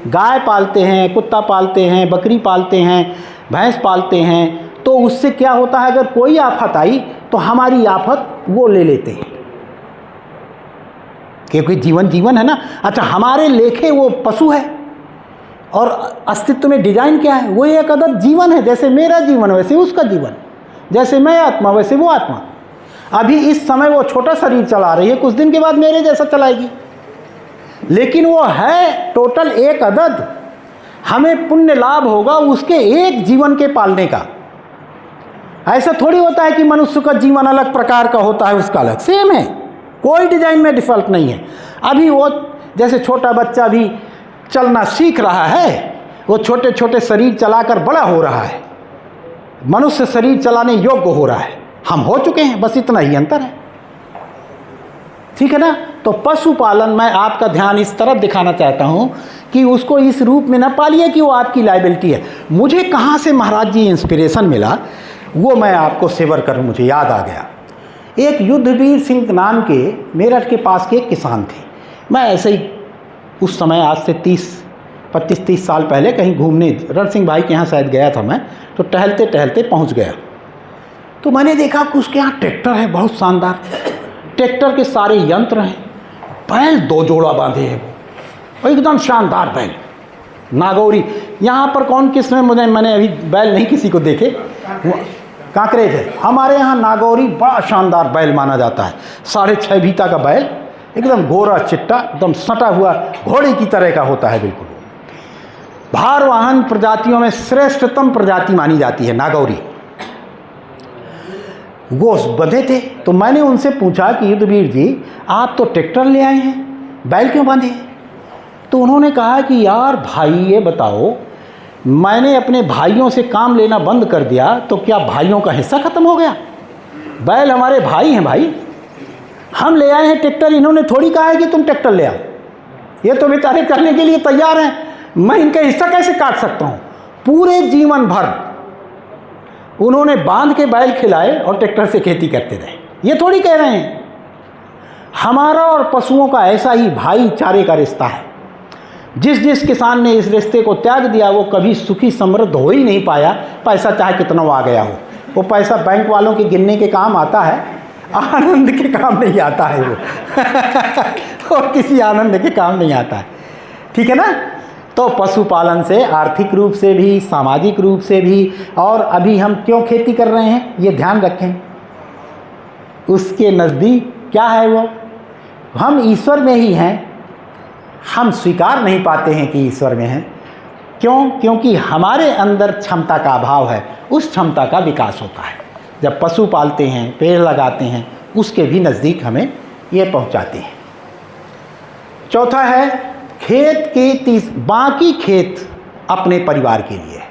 Speaker 1: गाय पालते हैं, कुत्ता पालते हैं, बकरी पालते हैं, भैंस पालते हैं, तो उससे क्या होता है? अगर कोई आफत आई तो हमारी आफत वो ले लेते हैं, क्योंकि जीवन है ना। अच्छा, हमारे लेखे वो पशु है और अस्तित्व में डिजाइन क्या है? वो एक अदद जीवन है। जैसे मेरा जीवन वैसे उसका जीवन, जैसे मैं आत्मा वैसे वो आत्मा। अभी इस समय वो छोटा शरीर चला रही है, कुछ दिन के बाद मेरे जैसा चलाएगी, लेकिन वो है टोटल एक अदद। हमें पुण्य लाभ होगा उसके एक जीवन के पालने का। ऐसा थोड़ी होता है कि मनुष्य का जीवन अलग प्रकार का होता है, उसका अलग। सेम है, कोई डिजाइन में डिफॉल्ट नहीं है। अभी वो जैसे छोटा बच्चा भी चलना सीख रहा है, वो छोटे छोटे शरीर चलाकर बड़ा हो रहा है, मनुष्य शरीर चलाने योग्य हो रहा है। हम हो चुके हैं, बस इतना ही अंतर है, ठीक है ना। तो पशुपालन में आपका ध्यान इस तरफ दिखाना चाहता हूं कि उसको इस रूप में न पालिए कि वो आपकी लायबिलिटी है। मुझे कहाँ से महाराज जी इंस्पिरेशन मिला वो मैं आपको सेवर करूं, मुझे याद आ गया। एक युद्धवीर सिंह नाम के मेरठ के पास के एक किसान थे। मैं ऐसे ही उस समय आज से 25-30 साल पहले कहीं घूमने रण सिंह भाई के यहाँ शायद गया था मैं, तो टहलते टहलते पहुँच गया। तो मैंने देखा कि उसके यहाँ ट्रैक्टर है, बहुत शानदार ट्रैक्टर के सारे यंत्र हैं, बैल 2 जोड़ा बांधे हैं, वो एकदम शानदार बैल नागौरी। यहाँ पर कौन किस्म मैंने अभी बैल नहीं किसी को देखे, कांकरेज है। हमारे यहाँ नागौरी बड़ा शानदार बैल माना जाता है, 6.5 बीता का बैल, एकदम गोरा चिट्टा, एकदम सटा हुआ घोड़े की तरह का होता है बिल्कुल। भारवाहन प्रजातियों में श्रेष्ठतम प्रजाति मानी जाती है नागौरी। वो बंधे थे, तो मैंने उनसे पूछा कि युद्धवीर जी आप तो ट्रैक्टर ले आए हैं, बैल क्यों बांधे? तो उन्होंने कहा कि यार भाई ये बताओ, मैंने अपने भाइयों से काम लेना बंद कर दिया तो क्या भाइयों का हिस्सा खत्म हो गया? बैल हमारे भाई हैं भाई, हम ले आए हैं ट्रैक्टर, इन्होंने थोड़ी कहा है कि तुम ट्रैक्टर ले आओ। ये तो बेचारे करने के लिए तैयार हैं, मैं इनका हिस्सा कैसे काट सकता हूँ। पूरे जीवन भर उन्होंने बांध के बैल खिलाए और ट्रैक्टर से खेती करते रहे। ये थोड़ी कह रहे हैं। हमारा और पशुओं का ऐसा ही भाईचारे का रिश्ता है। जिस जिस किसान ने इस रिश्ते को त्याग दिया वो कभी सुखी समृद्ध हो ही नहीं पाया, पैसा चाहे कितना आ गया हो। वो पैसा बैंक वालों के गिनने के काम आता है, आनंद के काम नहीं आता है वो और किसी आनंद के काम नहीं आता है। ठीक है ना। तो पशुपालन से आर्थिक रूप से भी, सामाजिक रूप से भी, और अभी हम क्यों खेती कर रहे हैं ये ध्यान रखें। उसके नज़दीक क्या है वो, हम ईश्वर में ही हैं। हम स्वीकार नहीं पाते हैं कि ईश्वर में हैं। क्यों? क्योंकि हमारे अंदर क्षमता का अभाव है। उस क्षमता का विकास होता है जब पशु पालते हैं, पेड़ लगाते हैं, उसके भी नज़दीक हमें ये पहुंचाते हैं। चौथा है खेत के बाकी खेत अपने परिवार के लिए।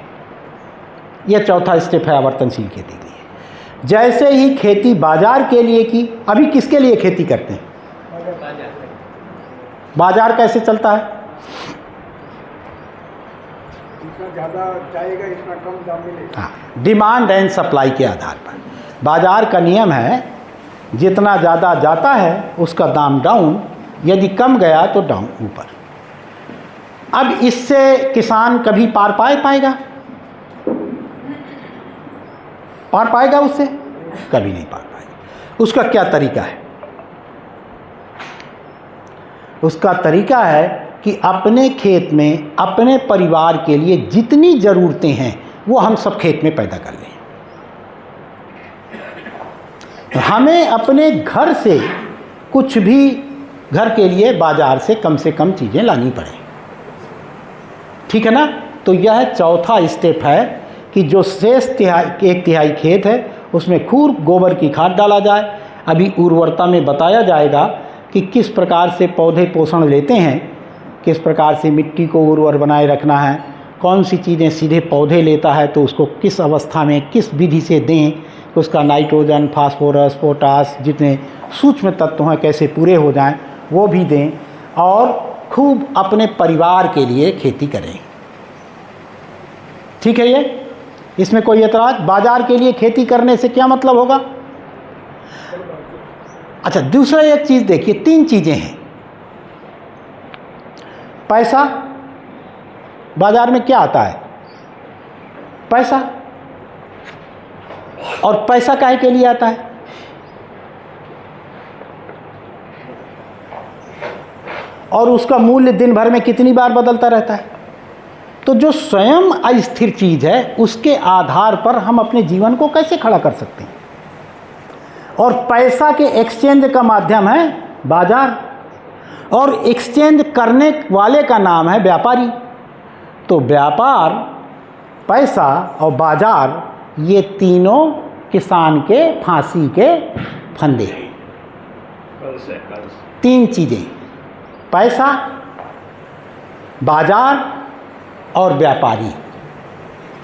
Speaker 1: यह चौथा स्टेप है आवर्तनशील खेती के लिए। जैसे ही खेती बाजार के लिए की, अभी किसके लिए खेती करते हैं? बाजार कैसे चलता है?
Speaker 2: जितना ज़्यादा जाएगा इतना कम दाम मिलेगा।
Speaker 1: हाँ, डिमांड एंड सप्लाई के आधार पर बाजार का नियम है, जितना ज़्यादा जाता है उसका दाम डाउन, यदि कम गया तो डाउन ऊपर। अब इससे किसान कभी पार पाएगा? पार पाएगा उससे? कभी नहीं पार पाएगा। उसका क्या तरीका है? उसका तरीका है कि अपने खेत में अपने परिवार के लिए जितनी ज़रूरतें हैं वो हम सब खेत में पैदा कर लें। हमें अपने घर से कुछ भी, घर के लिए बाजार से कम चीज़ें लानी पड़े। ठीक है ना। तो यह चौथा स्टेप है कि जो शेष एक तिहाई खेत है उसमें खूब गोबर की खाद डाला जाए। अभी उर्वरता में बताया जाएगा कि किस प्रकार से पौधे पोषण लेते हैं, किस प्रकार से मिट्टी को उर्वर बनाए रखना है, कौन सी चीज़ें सीधे पौधे लेता है तो उसको किस अवस्था में किस विधि से दें, उसका नाइट्रोजन, फास्फोरस, पोटास जितने सूक्ष्म तत्व हैं कैसे पूरे हो जाएं वो भी दें, और खूब अपने परिवार के लिए खेती करें। ठीक है। ये इसमें कोई एतराज़? बाजार के लिए खेती करने से क्या मतलब होगा? अच्छा, दूसरा एक चीज़ देखिए, 3 चीज़ें हैं। पैसा, बाजार में क्या आता है? पैसा। और पैसा काहे के लिए आता है? और उसका मूल्य दिन भर में कितनी बार बदलता रहता है। तो जो स्वयं अस्थिर चीज़ है उसके आधार पर हम अपने जीवन को कैसे खड़ा कर सकते हैं। और पैसा के एक्सचेंज का माध्यम है बाजार, और एक्सचेंज करने वाले का नाम है व्यापारी। तो व्यापार, पैसा और बाजार, ये तीनों किसान के फांसी के फंदे हैं। 3 चीज़ें, पैसा, बाजार और व्यापारी।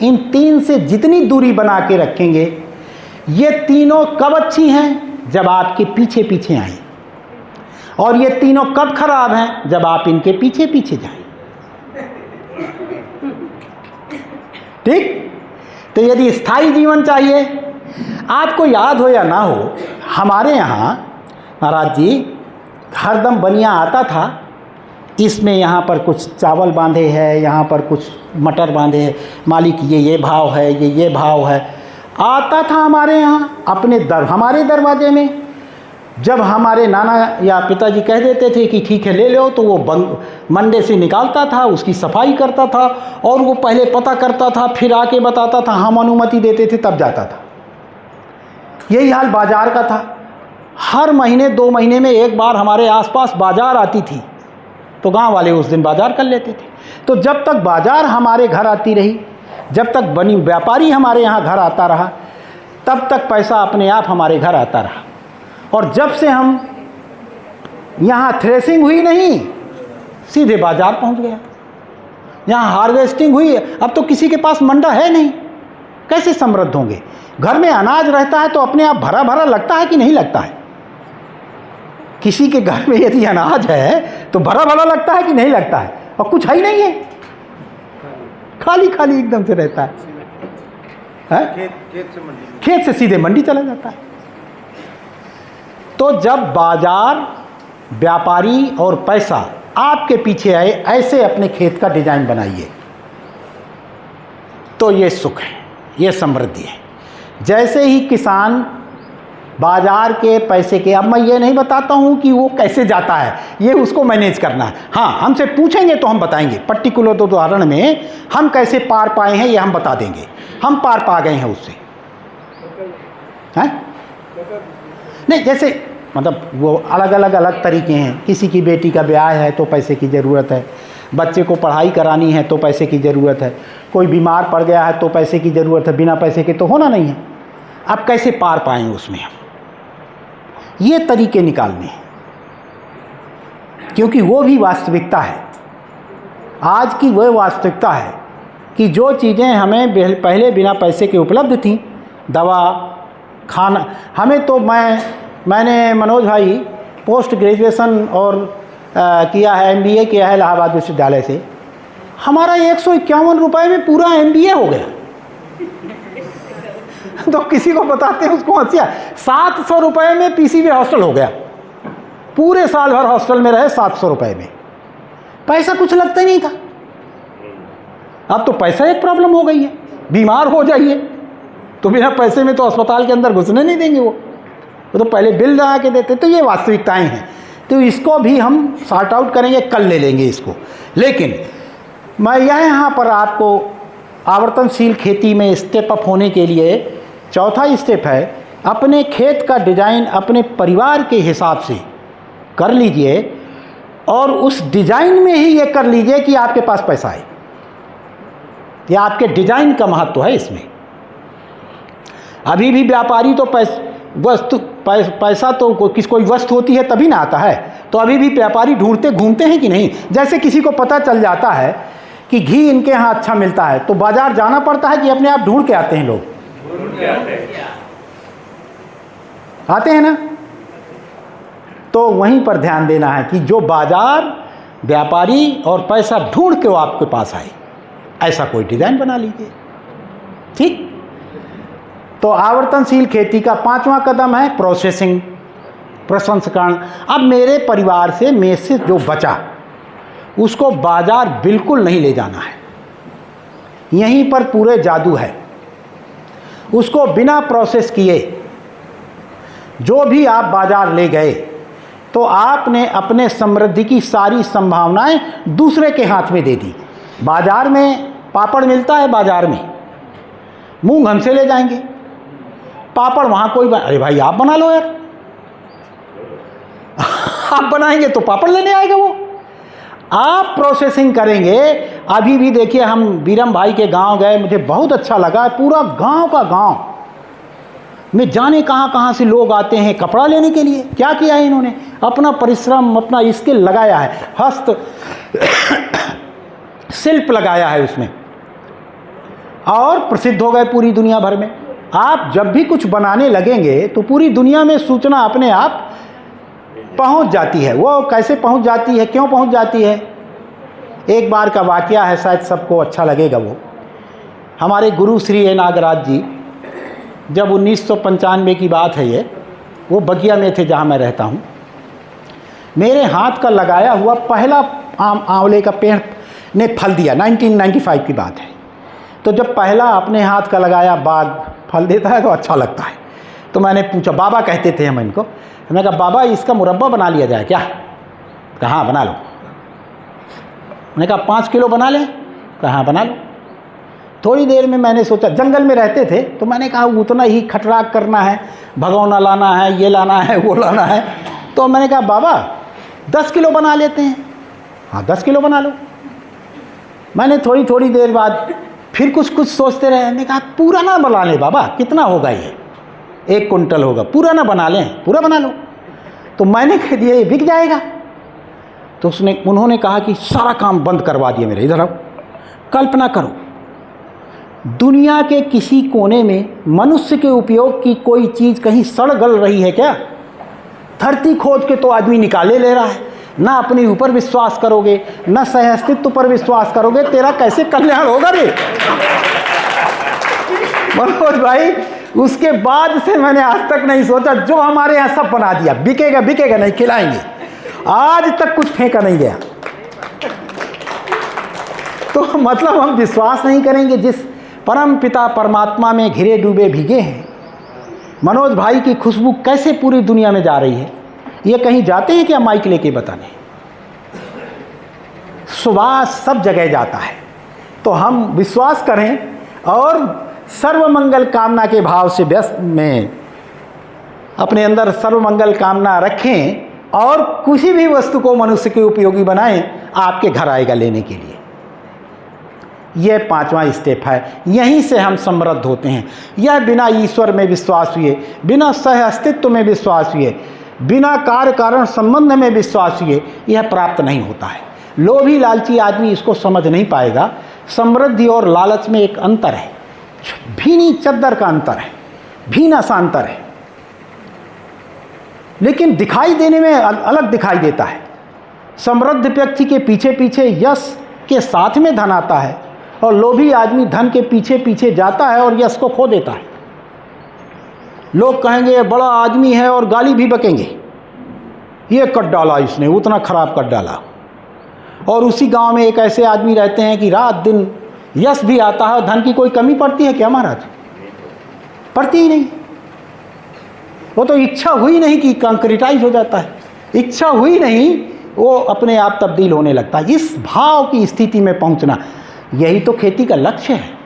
Speaker 1: इन 3 से जितनी दूरी बना के रखेंगे, ये तीनों कब अच्छी हैं? जब आपके पीछे पीछे आए। और ये तीनों कब खराब हैं? जब आप इनके पीछे पीछे जाएं। ठीक। तो यदि स्थायी जीवन चाहिए, आपको याद हो या ना हो, हमारे यहाँ महाराज जी हरदम बनिया आता था, इसमें यहाँ पर कुछ चावल बांधे हैं, यहाँ पर कुछ मटर बांधे हैं, मालिक ये भाव है, ये भाव है। आता था हमारे यहाँ अपने हमारे दरवाजे में। जब हमारे नाना या पिताजी कह देते थे कि ठीक है ले लो, तो वो मंडे से निकालता था, उसकी सफाई करता था, और वो पहले पता करता था, फिर आके बताता था, हम अनुमति देते थे, तब जाता था। यही हाल बाजार का था। हर महीने 2 महीने में एक बार हमारे आसपास बाजार आती थी, तो गांव वाले उस दिन बाजार कर लेते थे। तो जब तक बाजार हमारे घर आती रही, जब तक बनी व्यापारी हमारे यहाँ घर आता रहा, तब तक पैसा अपने आप हमारे घर आता रहा। और जब से हम यहाँ थ्रेसिंग हुई नहीं, सीधे बाजार पहुँच गया। यहाँ हार्वेस्टिंग हुई, अब तो किसी के पास मंडा है नहीं, कैसे समृद्ध होंगे। घर में अनाज रहता है तो अपने आप भरा भरा लगता है कि नहीं लगता है? किसी के घर में यदि अनाज है तो भरा भरा लगता है कि नहीं लगता है, और कुछ है ही नहीं है, खाली खाली एकदम से रहता है, खेत से सीधे मंडी चला जाता है। तो जब बाजार, व्यापारी और पैसा आपके पीछे आए, ऐसे अपने खेत का डिजाइन बनाइए, तो ये सुख है, ये समृद्धि है। जैसे ही किसान बाजार के पैसे के, अब मैं ये नहीं बताता हूँ कि वो कैसे जाता है, ये उसको मैनेज करना है। हाँ, हमसे पूछेंगे तो हम बताएंगे, पर्टिकुलर तो उदाहरण में हम कैसे पार पाए हैं ये हम बता देंगे, हम पार पा गए हैं उससे, हैं? नहीं, जैसे मतलब वो अलग तरीके हैं। किसी की बेटी का ब्याह है तो पैसे की ज़रूरत है, बच्चे को पढ़ाई करानी है तो पैसे की ज़रूरत है, कोई बीमार पड़ गया है तो पैसे की ज़रूरत है, बिना पैसे के तो होना नहीं है। अब कैसे पार पाएँ उसमें हम, ये तरीके निकालने हैं, क्योंकि वो भी वास्तविकता है। आज की वह वास्तविकता है कि जो चीज़ें हमें पहले बिना पैसे के उपलब्ध थीं, दवा, खाना, हमें तो मैंने मनोज भाई पोस्ट ग्रेजुएशन और किया है, MBA किया है इलाहाबाद विश्वविद्यालय से, हमारा 151 रुपये में पूरा MBA हो गया। तो किसी को बताते हैं उसको हंसी, 700 रुपये में PCB हॉस्टल हो गया, पूरे साल भर हॉस्टल में रहे 700 रुपये में, पैसा कुछ लगता ही नहीं था। अब तो पैसा एक प्रॉब्लम हो गई है, बीमार हो जाइए तो बिना पैसे में तो अस्पताल के अंदर घुसने नहीं देंगे, वो तो पहले बिल लगा के देते। तो ये वास्तविकताएं हैं, तो इसको भी हम सॉर्ट आउट करेंगे, कल ले लेंगे इसको। लेकिन मैं यहाँ पर आपको आवर्तनशील खेती में स्टेप अप होने के लिए चौथा स्टेप है, अपने खेत का डिज़ाइन अपने परिवार के हिसाब से कर लीजिए, और उस डिज़ाइन में ही ये कर लीजिए कि आपके पास पैसा है। ये आपके डिज़ाइन का महत्व है इसमें। अभी भी व्यापारी तो पैसा तो कोई वस्तु होती है तभी ना आता है, तो अभी भी व्यापारी ढूंढते घूमते हैं कि नहीं। जैसे किसी को पता चल जाता है कि घी इनके यहाँ अच्छा मिलता है तो बाजार जाना पड़ता है कि अपने आप ढूंढ के आते हैं लोग, आते हैं ना। तो वहीं पर ध्यान देना है कि जो बाजार, व्यापारी और पैसा ढूंढ के वो आपके पास आए, ऐसा कोई डिज़ाइन बना लीजिए, ठीक। तो आवर्तनशील खेती का 5वां कदम है प्रोसेसिंग, प्रसंस्करण। अब मेरे परिवार से में से जो बचा उसको बाजार बिल्कुल नहीं ले जाना है, यहीं पर पूरे जादू है। उसको बिना प्रोसेस किए जो भी आप बाजार ले गए तो आपने अपने समृद्धि की सारी संभावनाएं दूसरे के हाथ में दे दी। बाजार में पापड़ मिलता है, बाजार में मूंग हमसे ले जाएंगे, पापड़ वहाँ कोई अरे भाई आप बना लो यार, आप बनाएंगे तो पापड़ लेने आएगा वो। आप प्रोसेसिंग करेंगे। अभी भी देखिए, हम बीरम भाई के गांव गए, मुझे बहुत अच्छा लगा, पूरा गांव का गांव में जाने कहाँ से लोग आते हैं कपड़ा लेने के लिए। क्या किया है इन्होंने, अपना परिश्रम, अपना स्किल लगाया है, हस्त शिल्प लगाया है उसमें, और प्रसिद्ध हो गए पूरी दुनिया भर में। आप जब भी कुछ बनाने लगेंगे तो पूरी दुनिया में सूचना अपने आप पहुंच जाती है। वो कैसे पहुंच जाती है, क्यों पहुंच जाती है? एक बार का वाकया है, शायद सबको अच्छा लगेगा। वो हमारे गुरु श्री ए नागराज जी, जब 1995 की बात है ये, वो बगिया में थे जहाँ मैं रहता हूँ। मेरे हाथ का लगाया हुआ पहला आंवले का पेड़ ने फल दिया, 1995 की बात है। तो जब पहला अपने हाथ का लगाया बाग फल देता है तो अच्छा लगता है। तो मैंने पूछा, बाबा कहते थे हम इनको, मैंने कहा बाबा इसका मुरब्बा बना लिया जाए क्या? कहा हाँ बना लो। मैंने कहा 5 किलो बना लें? कहा हाँ बना लो। थोड़ी देर में मैंने सोचा, जंगल में रहते थे तो मैंने कहा उतना ही खटराक करना है, भगौना लाना है, ये लाना है, वो लाना है। तो मैंने कहा बाबा 10 किलो बना लेते हैं। हाँ 10 किलो बना लो। मैंने थोड़ी देर बाद फिर कुछ सोचते रहे। मैंने कहा पूरा ना बना लें बाबा, कितना होगा ये, 1 कुंटल होगा, पूरा ना बना लें, पूरा बना लो। तो मैंने कह दिया ये बिक जाएगा। तो उन्होंने कहा कि सारा काम बंद करवा दिया मेरे, इधर आओ। कल्पना करो, दुनिया के किसी कोने में मनुष्य के उपयोग की कोई चीज़ कहीं सड़ गल रही है क्या? धरती खोद के तो आदमी निकाले ले रहा है, ना अपने ऊपर विश्वास करोगे, ना सह अस्तित्व पर विश्वास करोगे, तेरा कैसे कल्याण होगा रे मनोज भाई। उसके बाद से मैंने आज तक नहीं सोचा, जो हमारे यहाँ सब बना दिया, बिकेगा बिकेगा नहीं, खिलाएंगे, आज तक कुछ फेंका नहीं गया। तो मतलब हम विश्वास नहीं करेंगे जिस परम पिता परमात्मा में घिरे डूबे भीगे हैं। मनोज भाई की खुशबू कैसे पूरी दुनिया में जा रही है, ये कहीं जाते हैं क्या माइक लेके बताने? सुवास सब जगह जाता है। तो हम विश्वास करें और सर्व मंगल कामना के भाव से व्यस्त में अपने अंदर सर्व मंगल कामना रखें और किसी भी वस्तु को मनुष्य के उपयोगी बनाएं, आपके घर आएगा लेने के लिए। यह 5वां स्टेप है, यहीं से हम समृद्ध होते हैं। यह बिना ईश्वर में विश्वास हुए, बिना सह अस्तित्व में विश्वास हुए, बिना कार्य कारण संबंध में विश्वास हुए यह प्राप्त नहीं होता है। लोभी लालची आदमी इसको समझ नहीं पाएगा। समृद्धि और लालच में एक अंतर है, भीनी चद्दर का अंतर है, भीना सा अंतर है, लेकिन दिखाई देने में अलग दिखाई देता है। समृद्ध व्यक्ति के पीछे पीछे यश के साथ में धन आता है और लोभी आदमी धन के पीछे पीछे जाता है और यश को खो देता है। लोग कहेंगे ये बड़ा आदमी है और गाली भी बकेंगे, ये कर डाला इसने, उतना खराब कर डाला। और उसी गांव में एक ऐसे आदमी रहते हैं कि रात दिन यश भी आता है, धन की कोई कमी पड़ती है क्या महाराज? पड़ती ही नहीं। वो तो इच्छा हुई नहीं कि कंक्रीटाइज हो जाता है, इच्छा हुई नहीं वो अपने आप तब्दील होने लगता है। इस भाव की स्थिति में पहुंचना, यही तो खेती का लक्ष्य है।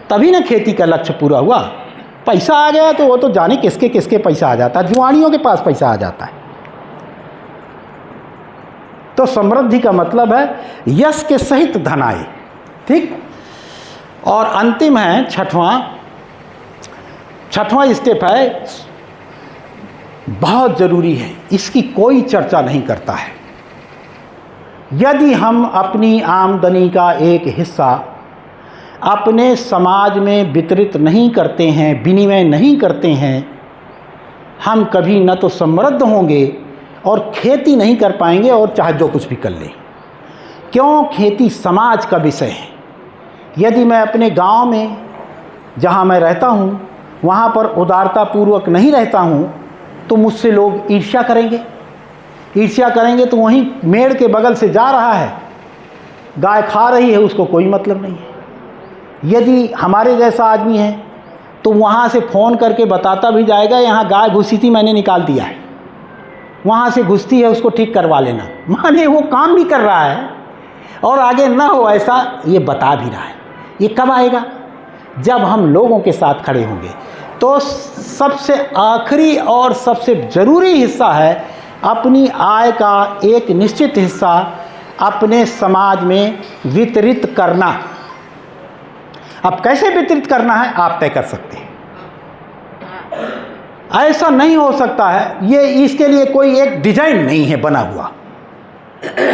Speaker 1: तभी ना खेती का लक्ष्य पूरा हुआ। पैसा आ गया तो वो तो जाने किसके किसके पैसा आ जाता है, जुआनियों के पास पैसा आ जाता है। तो समृद्धि का मतलब है यश के सहित धन आए, ठीक। और अंतिम है छठवां स्टेप है, बहुत जरूरी है, इसकी कोई चर्चा नहीं करता है। यदि हम अपनी आमदनी का एक हिस्सा अपने समाज में वितरित नहीं करते हैं, विनिमय नहीं करते हैं, हम कभी न तो समृद्ध होंगे और खेती नहीं कर पाएंगे, और चाहे जो कुछ भी कर लें। क्यों? खेती समाज का विषय है। यदि मैं अपने गांव में जहां मैं रहता हूं वहां पर उदारतापूर्वक नहीं रहता हूं तो मुझसे लोग ईर्ष्या करेंगे। ईर्ष्या करेंगे तो वहीं मेड़ के बगल से जा रहा है, गाय खा रही है, उसको कोई मतलब नहीं है। यदि हमारे जैसा आदमी है तो वहाँ से फ़ोन करके बताता भी जाएगा, यहाँ गाय घुसी थी, मैंने निकाल दिया है, वहाँ से घुसती है, उसको ठीक करवा लेना। माने वो काम भी कर रहा है और आगे ना हो ऐसा ये बता भी रहा है। ये कब आएगा? जब हम लोगों के साथ खड़े होंगे। तो सबसे आखिरी और सबसे ज़रूरी हिस्सा है अपनी आय का एक निश्चित हिस्सा अपने समाज में वितरित करना। अब कैसे वितरित करना है आप तय कर सकते हैं। ऐसा नहीं हो सकता है, ये इसके लिए कोई एक डिजाइन नहीं है बना हुआ,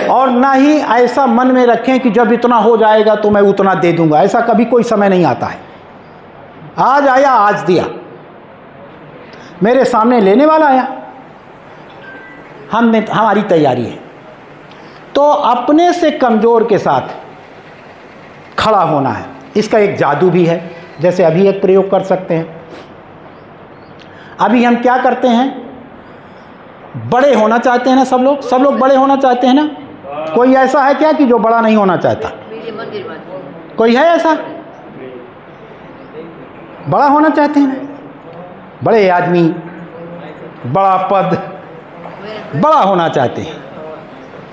Speaker 1: और ना ही ऐसा मन में रखें कि जब इतना हो जाएगा तो मैं उतना दे दूंगा। ऐसा कभी कोई समय नहीं आता है। आज आया आज दिया, मेरे सामने लेने वाला आया, हमारी तैयारी है। तो अपने से कमज़ोर के साथ खड़ा होना है। इसका एक जादू भी है, जैसे अभी एक प्रयोग कर सकते हैं। अभी हम क्या करते हैं, बड़े होना चाहते हैं ना, सब लोग बड़े होना चाहते हैं ना। कोई ऐसा है क्या कि जो बड़ा नहीं होना चाहता? कोई है ऐसा? बड़ा होना चाहते हैं ना, बड़े आदमी, बड़ा पद, बड़ा होना चाहते हैं,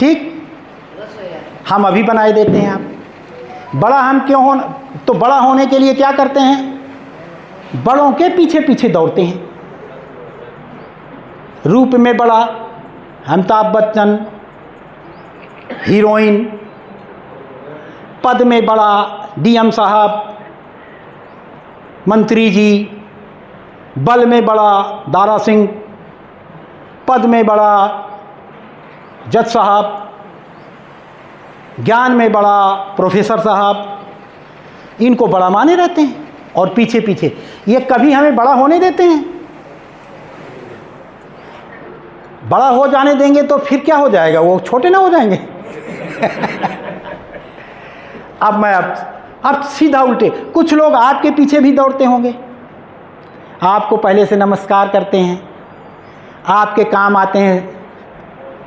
Speaker 1: ठीक। हम अभी बनाए देते हैं। आप बड़ा हम क्यों होना, तो बड़ा होने के लिए क्या करते हैं? बड़ों के पीछे पीछे दौड़ते हैं। रूप में बड़ा, अमिताभ बच्चन, हीरोइन, पद में बड़ा, डीएम साहब, मंत्री जी, बल में बड़ा, दारा सिंह, पद में बड़ा, जज साहब, ज्ञान में बड़ा, प्रोफेसर साहब। इनको बड़ा माने रहते हैं और पीछे पीछे ये कभी हमें बड़ा होने देते हैं? बड़ा हो जाने देंगे तो फिर क्या हो जाएगा, वो छोटे ना हो जाएंगे। अब सीधा उल्टे, कुछ लोग आपके पीछे भी दौड़ते होंगे, आपको पहले से नमस्कार करते हैं, आपके काम आते हैं,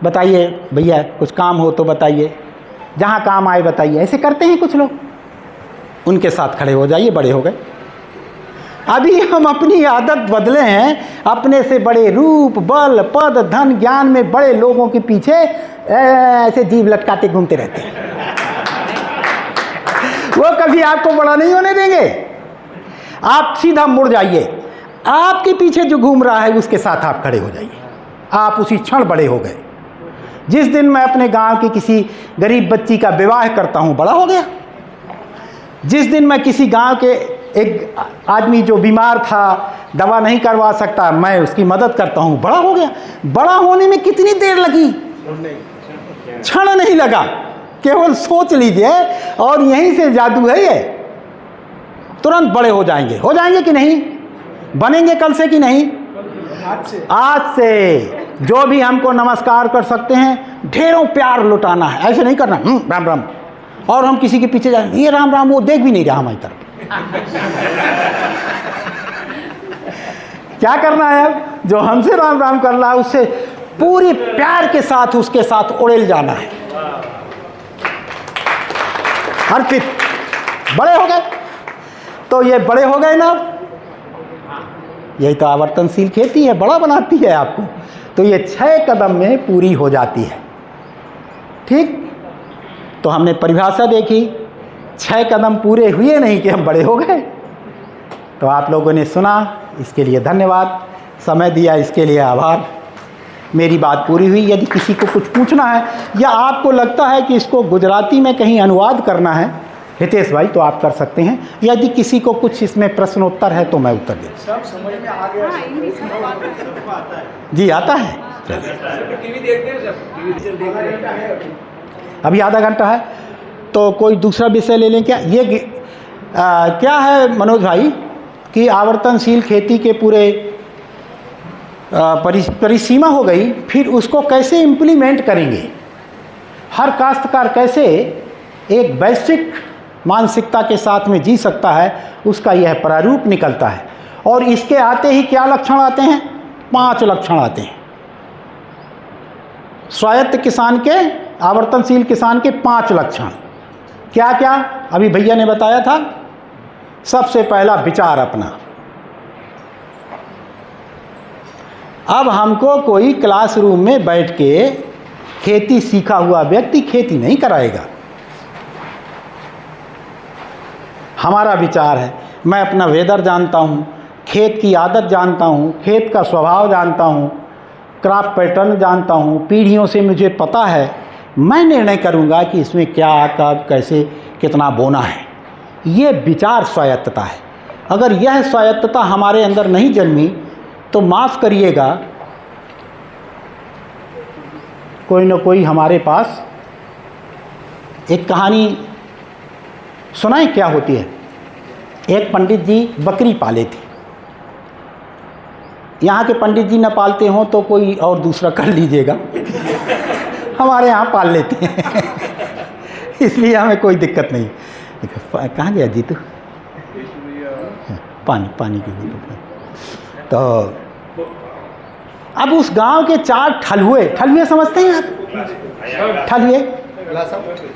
Speaker 1: बताइए भैया कुछ काम हो तो बताइए, जहाँ काम आए बताइए, ऐसे करते हैं कुछ लोग। उनके साथ खड़े हो जाइए, बड़े हो गए। अभी हम अपनी आदत बदले हैं, अपने से बड़े रूप बल पद धन ज्ञान में बड़े लोगों के पीछे ऐसे जीभ लटकाते घूमते रहते हैं। वो कभी आपको बड़ा नहीं होने देंगे। आप सीधा मुड़ जाइए, आपके पीछे जो घूम रहा है उसके साथ आप खड़े हो जाइए, आप उसी क्षण बड़े हो गए। जिस दिन मैं अपने गांव की किसी गरीब बच्ची का विवाह करता हूं, बड़ा हो गया। जिस दिन मैं किसी गांव के एक आदमी जो बीमार था, दवा नहीं करवा सकता, मैं उसकी मदद करता हूं, बड़ा हो गया। बड़ा होने में कितनी देर लगी? क्षण नहीं लगा, केवल सोच लीजिए, और यहीं से जादू है ये। तुरंत बड़े हो जाएंगे कि नहीं? बनेंगे कल से कि नहीं? आज से जो भी हमको नमस्कार कर सकते हैं, ढेरों प्यार लुटाना है, ऐसे नहीं करना राम राम, और हम किसी के पीछे जाए ये राम राम, वो देख भी नहीं रहा हमारी तरफ। क्या करना है? अब जो हमसे राम राम कर रहा है उससे पूरी प्यार के साथ उसके साथ उड़ेल जाना है। अर्पित। बड़े हो गए, तो ये बड़े हो गए ना, यही तो आवर्तनशील खेती है, बड़ा बनाती है आपको। तो ये 6 कदम में पूरी हो जाती है। ठीक, तो हमने परिभाषा देखी, 6 कदम पूरे हुए नहीं कि हम बड़े हो गए। तो आप लोगों ने सुना, इसके लिए धन्यवाद, समय दिया इसके लिए आभार। मेरी बात पूरी हुई। यदि किसी को कुछ पूछना है या आपको लगता है कि इसको गुजराती में कहीं अनुवाद करना है हितेश भाई, तो आप कर सकते हैं। यदि किसी को कुछ इसमें प्रश्नोत्तर है तो मैं उत्तर दूँ।
Speaker 2: सब समझ में आ गया।
Speaker 1: जी आता है।
Speaker 3: टीवी देखते हैं, सब टीवी
Speaker 1: अभी आधा घंटा है, तो कोई दूसरा विषय ले लें क्या? ये क्या है मनोज भाई कि आवर्तनशील खेती के पूरे परिसीमा हो गई, फिर उसको कैसे इम्प्लीमेंट करेंगे? हर काश्तकार कैसे एक वैश्विक मानसिकता के साथ में जी सकता है, उसका यह प्रारूप निकलता है। और इसके आते ही क्या लक्षण आते हैं? 5 लक्षण आते हैं। स्वायत्त किसान के, आवर्तनशील किसान के 5 लक्षण क्या क्या? अभी भैया ने बताया था। सबसे पहला, विचार अपना। अब हमको कोई क्लासरूम में बैठ के खेती सीखा हुआ व्यक्ति खेती नहीं कराएगा। हमारा विचार है, मैं अपना वेदर जानता हूँ, खेत की आदत जानता हूँ, खेत का स्वभाव जानता हूँ, क्रॉप पैटर्न जानता हूँ, पीढ़ियों से मुझे पता है। मैं निर्णय करूँगा कि इसमें क्या, कब, कैसे, कितना बोना है। ये विचार स्वायत्तता है। अगर यह स्वायत्तता हमारे अंदर नहीं जन्मी तो माफ़ करिएगा, कोई न कोई हमारे पास एक कहानी सुनाए क्या होती है। एक पंडित जी बकरी पाले थे। यहाँ के पंडित जी न पालते हों तो कोई और दूसरा कर लीजिएगा, हमारे यहाँ पाल लेते हैं इसलिए हमें कोई दिक्कत नहीं। कहाँ गया जीतू? पानी की बोतल। तो अब उस गांव के 4 ठलुए समझते हैं आप? ठलुए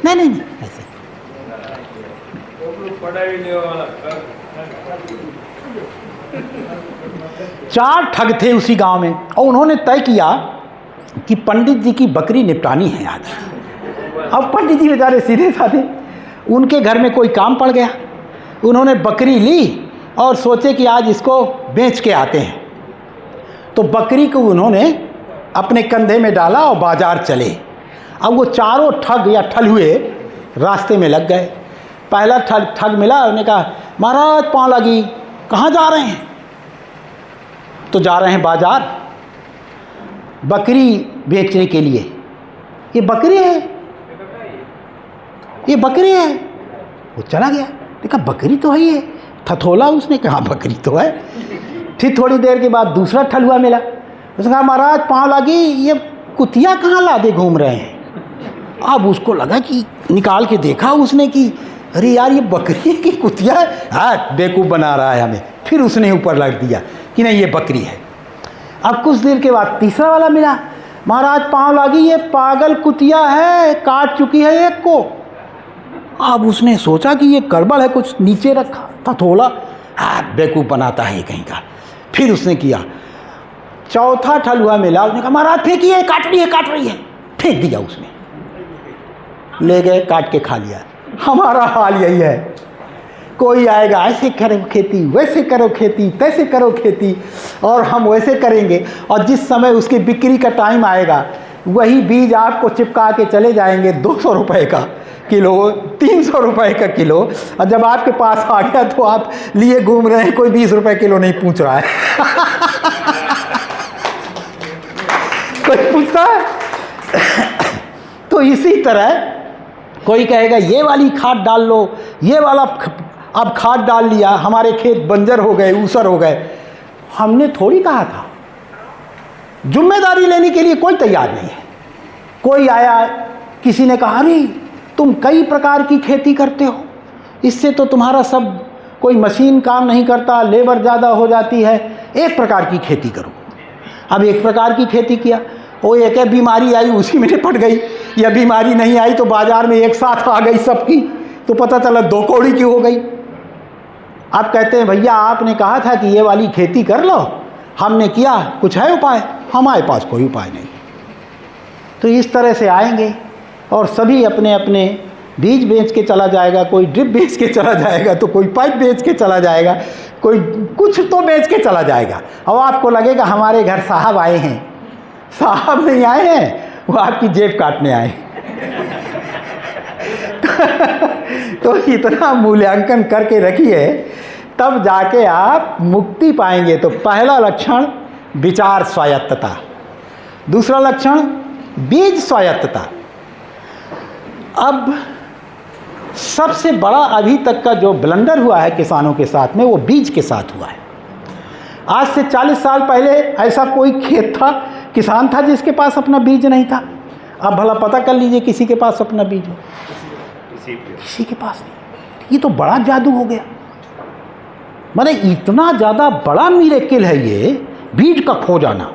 Speaker 1: नहीं ऐसे 4 ठग थे उसी गांव में, और उन्होंने तय किया कि पंडित जी की बकरी निपटानी है आज। अब पंडित जी बेचारे सीधे साधे, उनके घर में कोई काम पड़ गया, उन्होंने बकरी ली और सोचे कि आज इसको बेच के आते हैं। तो बकरी को उन्होंने अपने कंधे में डाला और बाजार चले। अब वो चारों ठग या ठलुए रास्ते में लग गए। पहला ठग मिला, उन्होंने कहा महाराज पाँव लगी, कहाँ जा रहे हैं? तो जा रहे हैं बाजार बकरी बेचने के लिए। ये बकरी है, ये बकरी है। वो चला गया, देखा बकरी तो है, ये थथोला उसने कहा बकरी तो है। फिर थोड़ी देर के बाद दूसरा ठलुआ मिला, उसने कहा महाराज पाँव लगी, ये कुतिया कहाँ लादे घूम रहे हैं। अब उसको लगा कि निकाल के देखा उसने कि अरे यार ये बकरी है कि कुतिया है। हाँ, बेवकूफ़ बना रहा है हमें। फिर उसने ऊपर लग दिया कि नहीं ये बकरी है। अब कुछ देर के बाद तीसरा वाला मिला, महाराज पाँव लगी, ये पागल कुतिया है, काट चुकी है एक को। अब उसने सोचा कि ये गड़बड़ है, कुछ नीचे रखा था थोड़ा। हाँ, बेवकूफ़ बनाता है ये कहीं का। फिर उसने किया, चौथा ठलुआ मिला, उसने कहा महाराज फेंकिए, काट रही है। फेंक दिया उसने, ले गए काट के खा लिया। हमारा हाल यही है, कोई आएगा ऐसे करो खेती, वैसे करो खेती, तैसे करो खेती, और हम वैसे करेंगे। और जिस समय उसकी बिक्री का टाइम आएगा वही बीज आपको चिपका के चले जाएंगे 200 रुपये का किलो, 300 रुपये का किलो। और जब आपके पास आ गया तो आप लिए घूम रहे हैं, कोई 20 रुपये किलो नहीं पूछ रहा है। कोई पूछता है। तो इसी तरह कोई कहेगा ये वाली खाद डाल लो, ये वाला अब खाद डाल लिया, हमारे खेत बंजर हो गए, ऊसर हो गए। हमने थोड़ी कहा था। जिम्मेदारी लेने के लिए कोई तैयार नहीं है। कोई आया, किसी ने कहा अरे तुम कई प्रकार की खेती करते हो, इससे तो तुम्हारा सब कोई मशीन काम नहीं करता, लेबर ज़्यादा हो जाती है, एक प्रकार की खेती करो। अब एक प्रकार की खेती किया, वो एक बीमारी आई उसी में निपट गई, या बीमारी नहीं आई तो बाजार में एक साथ आ गई सबकी, तो पता चला 2 कौड़ी की हो गई। आप कहते हैं भैया आपने कहा था कि ये वाली खेती कर लो, हमने किया, कुछ है उपाय? हमारे पास कोई उपाय नहीं। तो इस तरह से आएंगे और सभी अपने अपने बीज बेच के चला जाएगा, कोई ड्रिप बेच के चला जाएगा, तो कोई पाइप बेच के चला जाएगा, कोई कुछ तो बेच के चला जाएगा। और आपको लगेगा हमारे घर साहब आए हैं। साहब नहीं आए हैं, वो आपकी जेब काटने आए। तो इतना मूल्यांकन करके रखिए, तब जाके आप मुक्ति पाएंगे। तो पहला लक्षण विचार स्वायत्तता, दूसरा लक्षण बीज स्वायत्तता। अब सबसे बड़ा अभी तक का जो ब्लंडर हुआ है किसानों के साथ में, वो बीज के साथ हुआ है। आज से 40 साल पहले ऐसा कोई खेत था, किसान था जिसके पास अपना बीज नहीं था। अब भला पता कर लीजिए किसी के पास अपना बीज हो, किसी के पास नहीं। ये तो बड़ा जादू हो गया। माने इतना ज़्यादा बड़ा मिरेकल है ये बीज का खो जाना।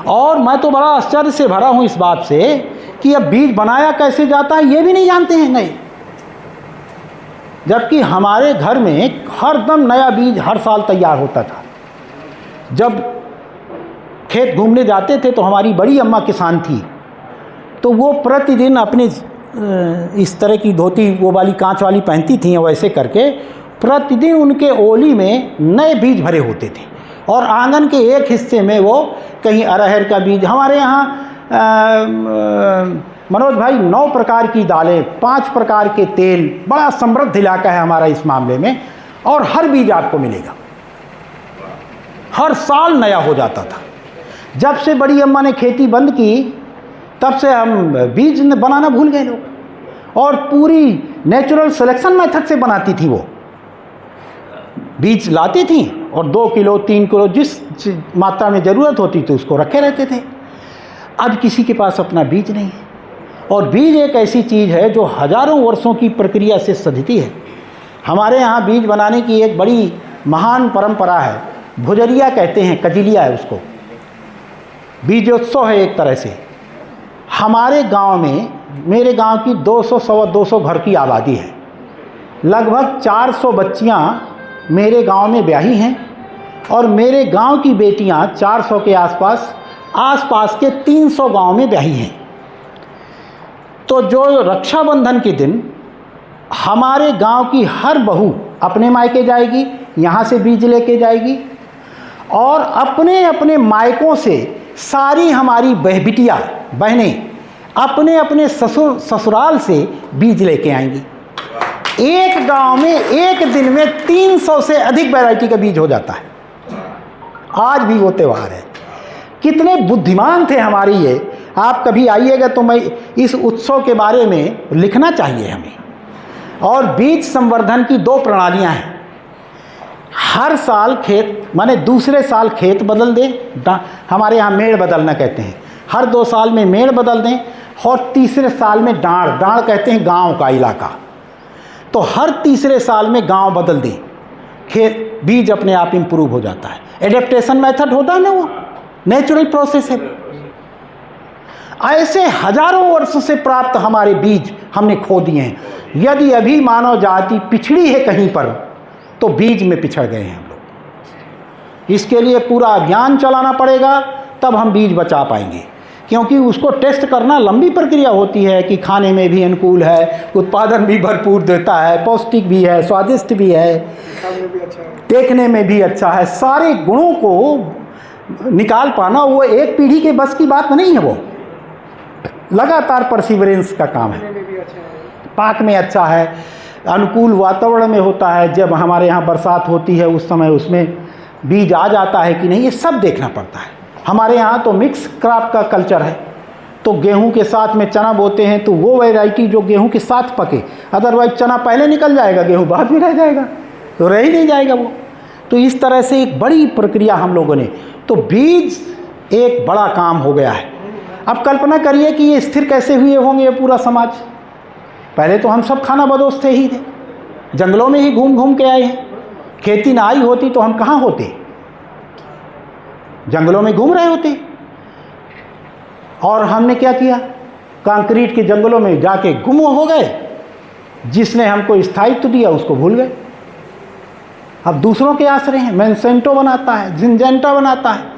Speaker 1: और मैं तो बड़ा आश्चर्य से भरा हूँ इस बात से कि अब बीज बनाया कैसे जाता है ये भी नहीं जानते हैं। नहीं, जबकि हमारे घर में हर दम नया बीज हर साल तैयार होता था। जब खेत घूमने जाते थे तो हमारी बड़ी अम्मा किसान थी, तो वो प्रतिदिन अपने इस तरह की धोती, वो वाली कांच वाली पहनती थी, वैसे करके प्रतिदिन उनके ओली में नए बीज भरे होते थे। और आंगन के एक हिस्से में वो कहीं अरहर का बीज, हमारे यहाँ मनोज भाई 9 प्रकार की दालें, 5 प्रकार के तेल, बड़ा समृद्ध इलाका है हमारा इस मामले में, और हर बीज आपको मिलेगा। हर साल नया हो जाता था। जब से बड़ी अम्मा ने खेती बंद की तब से हम बीज बनाना भूल गए लोग, और पूरी नेचुरल सिलेक्शन मेथड से बनाती थी। वो बीज लाती थी और 2 किलो 3 किलो जिस मात्रा में ज़रूरत होती थी उसको रखे रहते थे। अब किसी के पास अपना बीज नहीं है। और बीज एक ऐसी चीज़ है जो हजारों वर्षों की प्रक्रिया से सधती है। हमारे यहाँ बीज बनाने की एक बड़ी महान परंपरा है, भुजरिया कहते हैं, कजिलिया है उसको, बीजोत्सव है एक तरह से। हमारे गांव में, मेरे गांव की 200-225 घर की आबादी है। लगभग 400 बच्चियां मेरे गांव में ब्याही हैं, और मेरे गांव की बेटियां 400 के आसपास के 300 गांव में ब्याही हैं। तो जो रक्षाबंधन के दिन हमारे गांव की हर बहू अपने मायके जाएगी, यहाँ से बीज लेके जाएगी, और अपने अपने मायकों से सारी हमारी बिटिया बहनें अपने अपने ससुराल से बीज लेके आएंगी। एक गांव में एक दिन में 300 से अधिक वैरायटी का बीज हो जाता है। आज भी वो त्यौहार है। कितने बुद्धिमान थे हमारे ये। आप कभी आइएगा तो मैं इस उत्सव के बारे में लिखना चाहिए हमें। और बीज संवर्धन की 2 प्रणालियां हैं। हर साल खेत माने दूसरे साल खेत बदल दें, हमारे यहाँ मेड़ बदलना कहते हैं, हर 2 साल में मेड़ बदल दें, और तीसरे साल में डाँड़ कहते हैं गांव का इलाका, तो हर तीसरे साल में गांव बदल दें, खेत बीज अपने आप इम्प्रूव हो जाता है। एडेप्टेशन मेथड होता है ना, वो नेचुरल प्रोसेस है। ऐसे हजारों वर्षों से प्राप्त हमारे बीज हमने खो दिए हैं। यदि अभी मानव जाति पिछड़ी है कहीं पर, तो बीज में पिछड़ गए हैं हम लोग। इसके लिए पूरा अभियान चलाना पड़ेगा, तब हम बीज बचा पाएंगे, क्योंकि उसको टेस्ट करना लंबी प्रक्रिया होती है कि खाने में भी अनुकूल है, उत्पादन भी भरपूर देता है, पौष्टिक भी है, स्वादिष्ट भी है, देखने में भी अच्छा है, सारे गुणों को निकाल पाना वो एक पीढ़ी के बस की बात नहीं है, वो लगातार परसिवरेंस का काम है। पाक में अच्छा है, अनुकूल वातावरण में होता है, जब हमारे यहाँ बरसात होती है उस समय उसमें बीज आ जाता है कि नहीं, ये सब देखना पड़ता है। हमारे यहाँ तो मिक्स क्रॉप का कल्चर है, तो गेहूं के साथ में चना बोते हैं, तो वो वैरायटी जो गेहूं के साथ पके, अदरवाइज चना पहले निकल जाएगा, गेहूं बाद में रह जाएगा, तो रह ही नहीं जाएगा वो। तो इस तरह से एक बड़ी प्रक्रिया हम लोगों ने, तो बीज एक बड़ा काम हो गया है। अब कल्पना करिए कि ये स्थिर कैसे हुए होंगे ये पूरा समाज। पहले तो हम सब खाना बदोश थे ही थे, जंगलों में ही घूम घूम के आए हैं। खेती ना आई होती तो हम कहाँ होते, जंगलों में घूम रहे होते। और हमने क्या किया, कंक्रीट के जंगलों में जाके गुम हो गए। जिसने हमको स्थायित्व दिया उसको भूल गए, अब दूसरों के आश्रय हैं। मैनसेंटो बनाता है, जिंजेंटा बनाता है,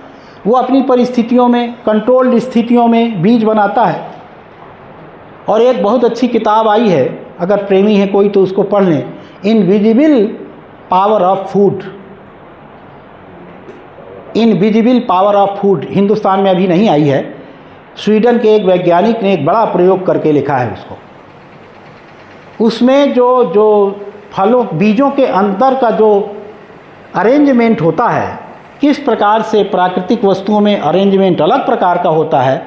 Speaker 1: वो अपनी परिस्थितियों में, कंट्रोल्ड स्थितियों में बीज बनाता है। और एक बहुत अच्छी किताब आई है, अगर प्रेमी है कोई तो उसको पढ़ लें, invisible power of food. Invisible power of food Hindustan में अभी नहीं आई है, स्वीडन के एक वैज्ञानिक ने एक बड़ा प्रयोग करके लिखा है उसको। उसमें जो फलों बीजों के अंदर का जो अरेंजमेंट होता है, किस प्रकार से प्राकृतिक वस्तुओं में अरेंजमेंट अलग प्रकार का होता है,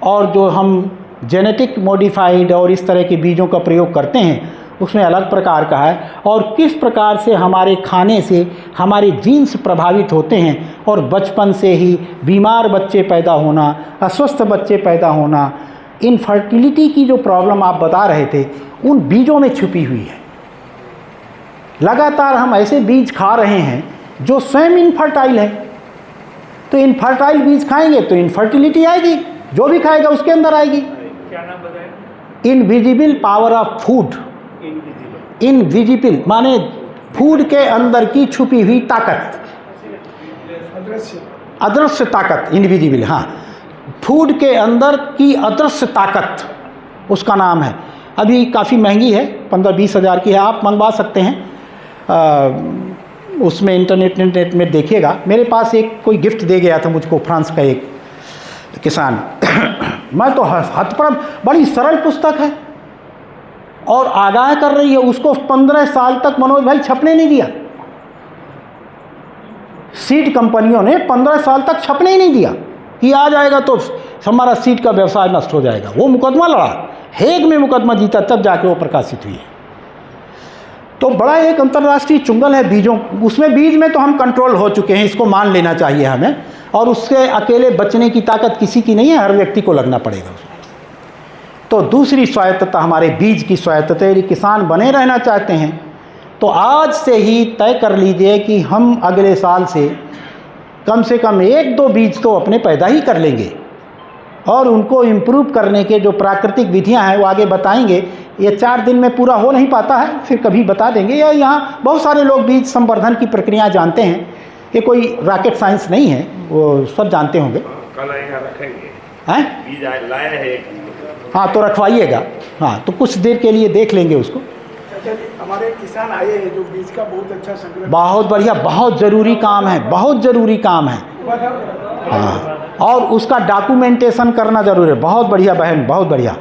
Speaker 1: और जो हम जेनेटिक मॉडिफाइड और इस तरह के बीजों का प्रयोग करते हैं उसमें अलग प्रकार का है, और किस प्रकार से हमारे खाने से हमारे जीन्स प्रभावित होते हैं, और बचपन से ही बीमार बच्चे पैदा होना, अस्वस्थ बच्चे पैदा होना, इनफर्टिलिटी की जो प्रॉब्लम आप बता रहे थे उन बीजों में छुपी हुई है। लगातार हम ऐसे बीज खा रहे हैं जो स्वयं इनफर्टाइल है, तो इनफर्टाइल बीज खाएंगे तो इनफर्टिलिटी आएगी, जो भी खाएगा उसके अंदर आएगी।
Speaker 3: क्या नाम बताया?
Speaker 1: Invisible power of food. Invisible माने फूड के अंदर की छुपी हुई ताकत, अदृश्य ताकत, इनविजिबल। हाँ, फूड के अंदर की अदृश्य ताकत उसका नाम है। अभी काफ़ी महंगी है, 15-20 हज़ार की है, आप मंगवा सकते हैं। उसमें इंटरनेट में देखिएगा। मेरे पास एक कोई गिफ्ट दे गया था मुझको, फ्रांस का एक किसान। मैं तो हद पर, बड़ी सरल पुस्तक है और आगाह कर रही है। उसको 15 साल तक मनोज भाई छपने नहीं दिया, सीड कंपनियों ने 15 साल तक छपने ही नहीं दिया कि आ जाएगा तो हमारा सीड का व्यवसाय नष्ट हो जाएगा। वो मुकदमा लड़ा, हेग में मुकदमा जीता, तब जाके वो प्रकाशित हुई है। तो बड़ा एक अंतर्राष्ट्रीय चुंगल है बीजों, उसमें बीज में तो हम कंट्रोल हो चुके हैं, इसको मान लेना चाहिए हमें। और उससे अकेले बचने की ताकत किसी की नहीं है, हर व्यक्ति को लगना पड़ेगा उसमें। तो दूसरी स्वायत्तता हमारे बीज की स्वायत्तता। यदि किसान बने रहना चाहते हैं तो आज से ही तय कर लीजिए कि हम अगले साल से कम 1-2 बीज तो अपने पैदा ही कर लेंगे, और उनको इम्प्रूव करने के जो प्राकृतिक विधियां हैं वो आगे बताएंगे। ये 4 दिन में पूरा हो नहीं पाता है, फिर कभी बता देंगे। या यहाँ बहुत सारे लोग बीज संवर्धन की प्रक्रिया जानते हैं, ये कोई रॉकेट साइंस नहीं है, वो सब जानते होंगे।
Speaker 4: कल यहाँ रखेंगे
Speaker 1: हैं?
Speaker 4: बीज लाए हैं एक।
Speaker 1: हाँ, तो रखवाइएगा। हाँ, तो कुछ देर के लिए देख लेंगे उसको।
Speaker 5: हमारे किसान आए हैं जो बीज का बहुत अच्छा संग्रह,
Speaker 1: बहुत बढ़िया, बहुत ज़रूरी काम है, बहुत ज़रूरी काम है। हाँ, और उसका डॉक्यूमेंटेशन करना ज़रूरी है। बहुत बढ़िया बहन, बहुत बढ़िया।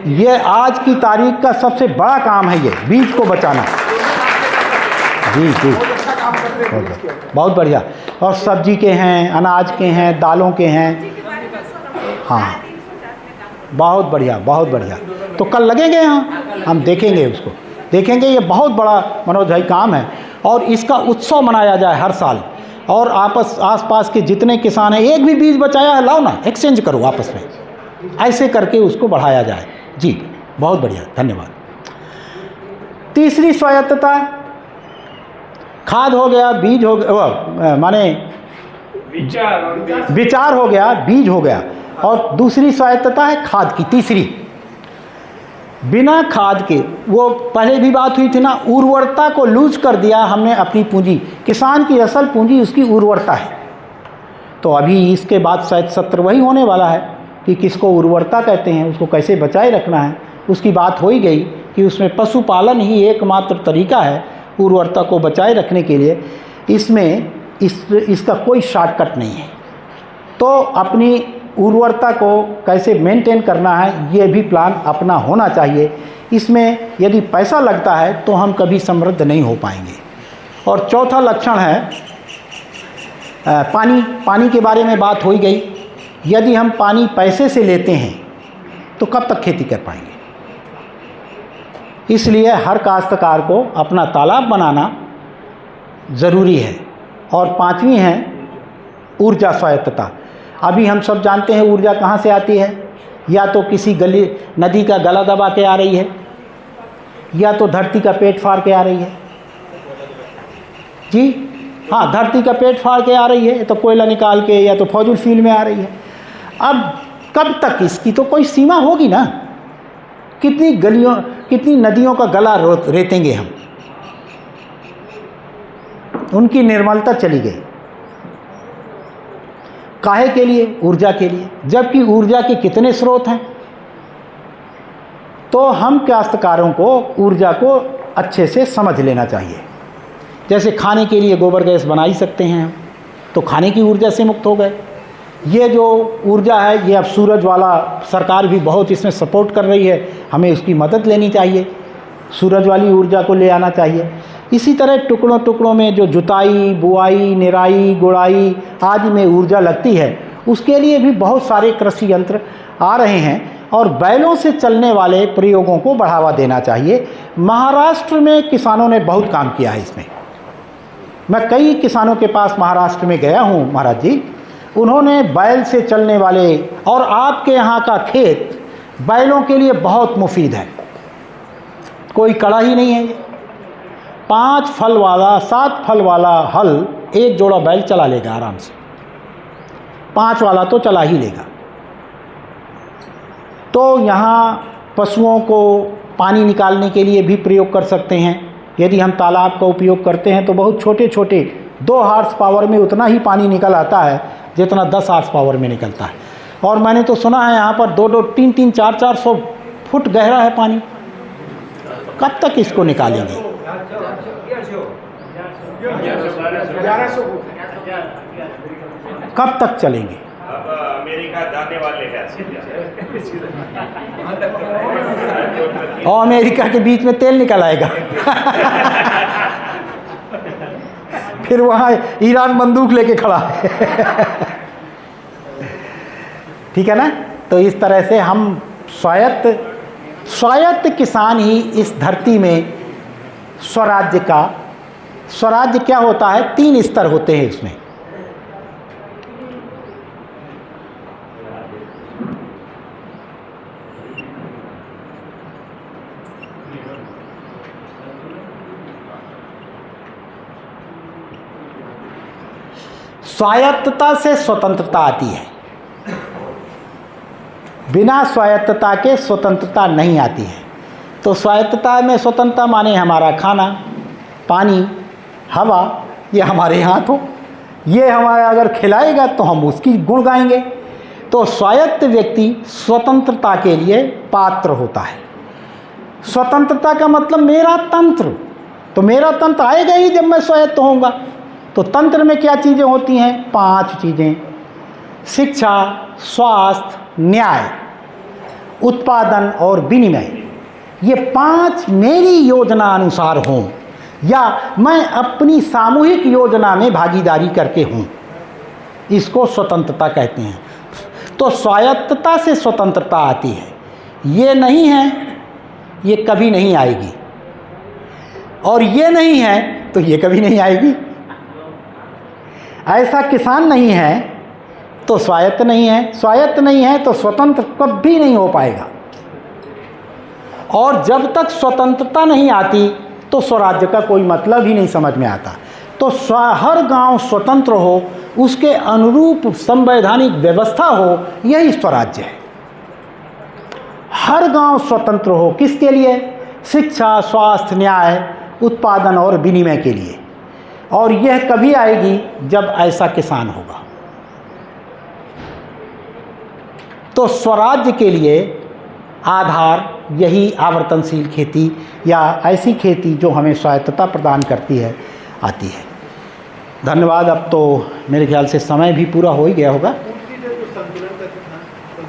Speaker 1: ये आज की तारीख का सबसे बड़ा काम है, ये बीज को बचाना। जी जी, बहुत बढ़िया। और सब्जी के हैं, अनाज के हैं, दालों के हैं। हाँ, बहुत बढ़िया, बहुत बढ़िया। तो कल लगेंगे यहाँ, हम देखेंगे उसको, देखेंगे। ये बहुत बड़ा मनोज भाई काम है। और इसका उत्सव मनाया जाए हर साल। और आसपास के जितने किसान हैं, एक भी बीज बचाया है लाओ ना, एक्सचेंज करो आपस में, ऐसे करके उसको बढ़ाया जाए। जी बहुत बढ़िया, धन्यवाद। तीसरी स्वायत्तता, खाद हो गया, बीज हो गया, माने विचार हो गया, बीज हो गया, और दूसरी स्वायत्तता है खाद की, तीसरी। बिना खाद के, वो पहले भी बात हुई थी ना, उर्वरता को लूज कर दिया हमने अपनी पूंजी। किसान की असल पूंजी उसकी उर्वरता है। तो अभी इसके बाद शायद सत्र वही होने वाला है कि किसको उर्वरता कहते हैं, उसको कैसे बचाए रखना है। उसकी बात हो ही गई कि उसमें पशुपालन ही एकमात्र तरीका है उर्वरता को बचाए रखने के लिए। इसमें इसका कोई शॉर्टकट नहीं है। तो अपनी उर्वरता को कैसे मेंटेन करना है, ये भी प्लान अपना होना चाहिए। इसमें यदि पैसा लगता है तो हम कभी समृद्ध नहीं हो पाएंगे। और चौथा लक्षण है पानी। पानी के बारे में बात हो ही गई। यदि हम पानी पैसे से लेते हैं तो कब तक खेती कर पाएंगे। इसलिए हर काश्तकार को अपना तालाब बनाना ज़रूरी है। और पांचवी है ऊर्जा स्वायत्तता। अभी हम सब जानते हैं ऊर्जा कहाँ से आती है, या तो किसी नदी का गला दबा के आ रही है, या तो धरती का पेट फाड़ के आ रही है। जी हाँ, धरती का पेट फाड़ के आ रही है, तो कोयला निकाल के, या तो फॉजिल फ्यूल में आ रही है। अब कब तक इसकी तो कोई सीमा होगी ना। कितनी नदियों का गला रेतेंगे हम, उनकी निर्मलता चली गई। काहे के लिए? ऊर्जा के लिए। जबकि ऊर्जा के कितने स्रोत हैं। तो हम काश्तकारों को ऊर्जा को अच्छे से समझ लेना चाहिए। जैसे खाने के लिए गोबर गैस बना ही सकते हैं हम, तो खाने की ऊर्जा से मुक्त हो गए। ये जो ऊर्जा है, ये अब सूरज वाला, सरकार भी बहुत इसमें सपोर्ट कर रही है, हमें उसकी मदद लेनी चाहिए। सूरज वाली ऊर्जा को ले आना चाहिए। इसी तरह टुकड़ों टुकड़ों में जो जुताई, बुआई, निराई, गुड़ाई आदि में ऊर्जा लगती है, उसके लिए भी बहुत सारे कृषि यंत्र आ रहे हैं। और बैलों से चलने वाले प्रयोगों को बढ़ावा देना चाहिए। महाराष्ट्र में किसानों ने बहुत काम किया है इसमें। मैं कई किसानों के पास महाराष्ट्र में गया हूँ महाराज जी। उन्होंने बैल से चलने वाले, और आपके यहाँ का खेत बैलों के लिए बहुत मुफीद है। कोई कड़ा ही नहीं है। 5 फल वाला, 7 फल वाला हल एक जोड़ा बैल चला लेगा आराम से। 5 वाला तो चला ही लेगा। तो यहाँ पशुओं को पानी निकालने के लिए भी प्रयोग कर सकते हैं। यदि हम तालाब का उपयोग करते हैं तो बहुत छोटे छोटे 2 हॉर्स पावर में उतना ही पानी निकल आता है जितना 10 हॉर्स पावर में निकलता है। और मैंने तो सुना है यहाँ पर 2-2, 3-3, 400 फुट गहरा है पानी। कब तक इसको निकालेंगे?
Speaker 5: 1100
Speaker 1: कब तक चलेंगे?
Speaker 4: अब अमेरिका जाने वाले हैं।
Speaker 1: और अमेरिका के बीच में तेल निकल आएगा। फिर वहाँ ईरान बंदूक लेके खड़ा है। ठीक है ना। तो इस तरह से हम स्वायत्त किसान ही इस धरती में स्वराज्य क्या होता है? 3 स्तर होते हैं इसमें। स्वायत्तता से स्वतंत्रता आती है। बिना स्वायत्तता के स्वतंत्रता नहीं आती है। तो स्वायत्तता में स्वतंत्रता माने हमारा खाना, पानी, हवा, ये हमारे हाथ हो। ये हमारा अगर खिलाएगा तो हम उसकी गुण गाएंगे। तो स्वायत्त व्यक्ति स्वतंत्रता के लिए पात्र होता है। स्वतंत्रता का मतलब मेरा तंत्र। तो मेरा तंत्र आएगा ही जब मैं स्वायत्त होऊंगा। तो तंत्र में क्या चीज़ें होती हैं? 5 चीज़ें: शिक्षा, स्वास्थ्य, न्याय, उत्पादन और विनिमय। ये 5 मेरी योजना अनुसार हों या मैं अपनी सामूहिक योजना में भागीदारी करके हूँ, इसको स्वतंत्रता कहते हैं। तो स्वायत्तता से स्वतंत्रता आती है। ये नहीं है, ये कभी नहीं आएगी। और ये नहीं है तो ये कभी नहीं आएगी। ऐसा किसान नहीं है तो स्वायत्त नहीं है, स्वायत्त नहीं है तो स्वतंत्र कभी नहीं हो पाएगा। और जब तक स्वतंत्रता नहीं आती तो स्वराज्य का कोई मतलब ही नहीं समझ में आता। तो हर गांव स्वतंत्र हो, उसके अनुरूप संवैधानिक व्यवस्था हो, यही स्वराज्य है। हर गांव स्वतंत्र हो, किसके लिए? शिक्षा, स्वास्थ्य, न्याय, उत्पादन और विनिमय के लिए। और यह कभी आएगी जब ऐसा किसान होगा। तो स्वराज्य के लिए आधार यही आवर्तनशील खेती या ऐसी खेती जो हमें स्वायत्तता प्रदान करती है आती है। धन्यवाद। अब तो मेरे ख्याल से समय भी पूरा हो ही गया होगा।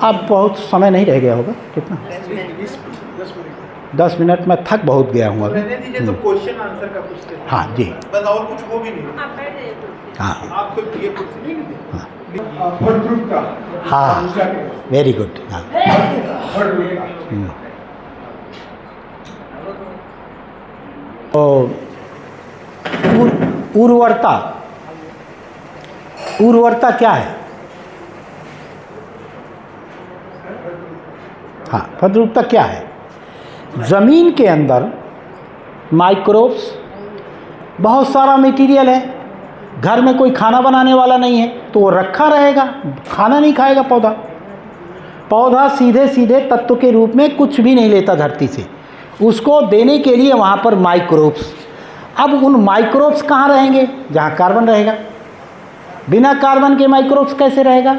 Speaker 1: अब बहुत समय नहीं रह गया होगा। कितना? 10 मिनट में थक बहुत गया हूँ अभी।
Speaker 5: तो क्वेश्चन आंसर का पूछते हैं।
Speaker 1: हाँ जी।
Speaker 5: बस और कुछ हो भी नहीं।
Speaker 1: हाँ
Speaker 5: आपको ये कुछ नहीं मिले।
Speaker 1: हाँ
Speaker 5: फर्स्ट ग्रुप का।
Speaker 1: हाँ, वेरी गुड। हाँ तो उर्वरता, उर्वरता क्या है? हाँ, फलद्रुपता क्या है? ज़मीन के अंदर माइक्रोब्स, बहुत सारा मटेरियल है। घर में कोई खाना बनाने वाला नहीं है तो वो रखा रहेगा, खाना नहीं खाएगा पौधा। पौधा सीधे सीधे तत्व के रूप में कुछ भी नहीं लेता धरती से, उसको देने के लिए वहाँ पर माइक्रोब्स। अब उन माइक्रोब्स कहाँ रहेंगे? जहाँ कार्बन रहेगा। बिना कार्बन के माइक्रोब्स कैसे रहेगा?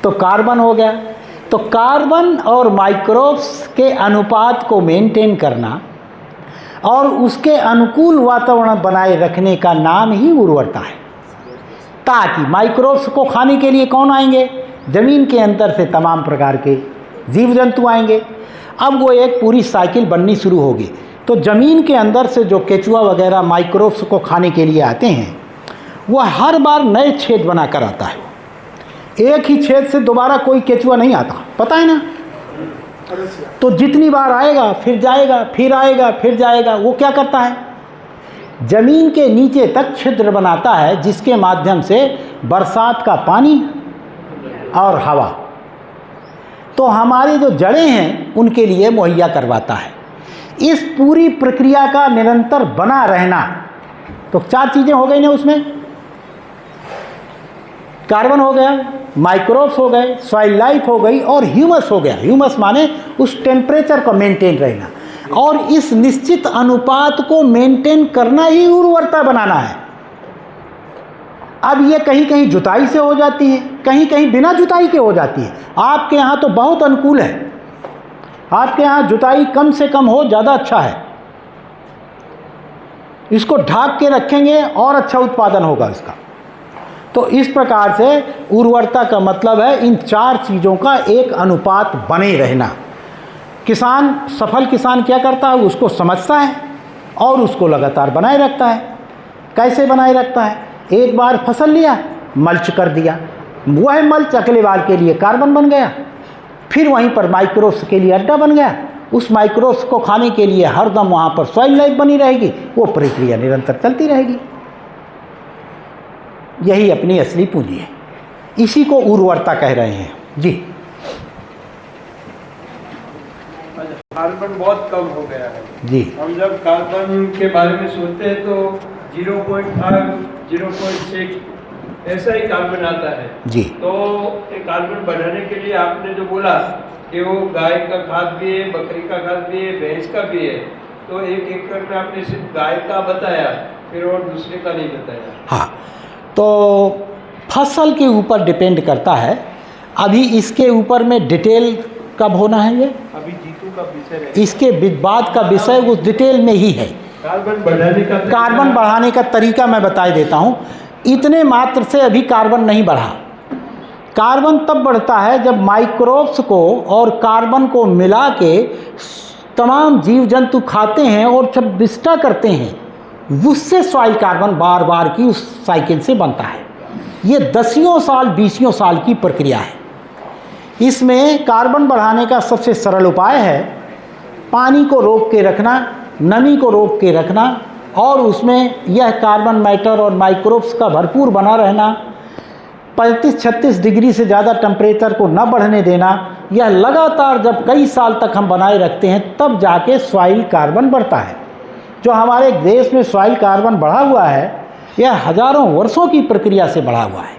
Speaker 1: तो कार्बन हो गया। तो कार्बन और माइक्रोब्स के अनुपात को मेंटेन करना और उसके अनुकूल वातावरण बनाए रखने का नाम ही उर्वरता है। ताकि माइक्रोब्स को खाने के लिए कौन आएंगे? ज़मीन के अंदर से तमाम प्रकार के जीव जंतु आएंगे। अब वो एक पूरी साइकिल बननी शुरू होगी। तो ज़मीन के अंदर से जो केचुआ वगैरह माइक्रोब्स को खाने के लिए आते हैं, वह हर बार नए छेद बनाकर आता है। एक ही छेद से दोबारा कोई केचुआ नहीं आता, पता है ना? तो जितनी बार आएगा फिर जाएगा, फिर आएगा फिर जाएगा। वो क्या करता है? ज़मीन के नीचे तक छिद्र बनाता है, जिसके माध्यम से बरसात का पानी और हवा तो हमारी जो जड़ें हैं उनके लिए मुहैया करवाता है। इस पूरी प्रक्रिया का निरंतर बना रहना, तो 4 चीज़ें हो गई ना उसमें। कार्बन हो गया, माइक्रोब्स हो गए, सॉइल लाइफ हो गई और ह्यूमस हो गया। ह्यूमस माने उस टेम्परेचर को मेंटेन रहना, और इस निश्चित अनुपात को मेंटेन करना ही उर्वरता बनाना है। अब ये कहीं कहीं जुताई से हो जाती है, कहीं कहीं बिना जुताई के हो जाती है। आपके यहाँ तो बहुत अनुकूल है, आपके यहाँ जुताई कम से कम हो, ज़्यादा अच्छा है। इसको ढाक के रखेंगे और अच्छा उत्पादन होगा इसका। तो इस प्रकार से उर्वरता का मतलब है इन 4 चीज़ों का एक अनुपात बने रहना। किसान, सफल किसान क्या करता है? उसको समझता है और उसको लगातार बनाए रखता है। कैसे बनाए रखता है? एक बार फसल लिया, मल्च कर दिया, वह मल्च अगले बार के लिए कार्बन बन गया, फिर वहीं पर माइक्रोब्स के लिए अड्डा बन गया। उस माइक्रोब्स को खाने के लिए हरदम वहाँ पर सॉइल लाइफ बनी रहेगी। वो प्रक्रिया निरंतर चलती रहेगी। यही अपनी असली पूंजी है, इसी को उर्वरता कह रहे हैं जी।
Speaker 3: कार्बन बहुत कम हो गया है
Speaker 1: जी।
Speaker 3: हम जब कार्बन के बारे में सोचते हैं तो 0.5, 0.6 ऐसा ही कार्बन आता है
Speaker 1: जी।
Speaker 3: तो ये कार्बन बढ़ाने के लिए आपने जो बोला कि वो गाय का खाद भी है, बकरी का खाद भी है, भैंस का भी है, तो 1 एकड़ में आपने सिर्फ गाय का बताया, फिर और दूसरे का नहीं बताया।
Speaker 1: हाँ, तो फसल के ऊपर डिपेंड करता है। अभी इसके ऊपर में डिटेल कब होना है? ये
Speaker 3: अभी जीतू का विषय है,
Speaker 1: इसके बाद का विषय उस डिटेल में ही है।
Speaker 3: कार्बन बढ़ाने का
Speaker 1: कार्बन बढ़ाने का तरीका मैं बता देता हूँ। इतने मात्र से अभी कार्बन नहीं बढ़ा। कार्बन तब बढ़ता है जब माइक्रोब्स को और कार्बन को मिला के तमाम जीव जंतु खाते हैं और जब विष्ठा करते हैं, उससे सॉइल कार्बन बार बार की उस साइकिल से बनता है। ये 10 साल 20 साल की प्रक्रिया है। इसमें कार्बन बढ़ाने का सबसे सरल उपाय है पानी को रोक के रखना, नमी को रोक के रखना और उसमें यह कार्बन मैटर और माइक्रोब्स का भरपूर बना रहना, 35-36 डिग्री से ज़्यादा टेम्परेचर को न बढ़ने देना, यह लगातार जब कई साल तक हम बनाए रखते हैं तब जाके सॉइल कार्बन बढ़ता है। जो हमारे देश में सॉइल कार्बन बढ़ा हुआ है यह हजारों वर्षों की प्रक्रिया से बढ़ा हुआ है।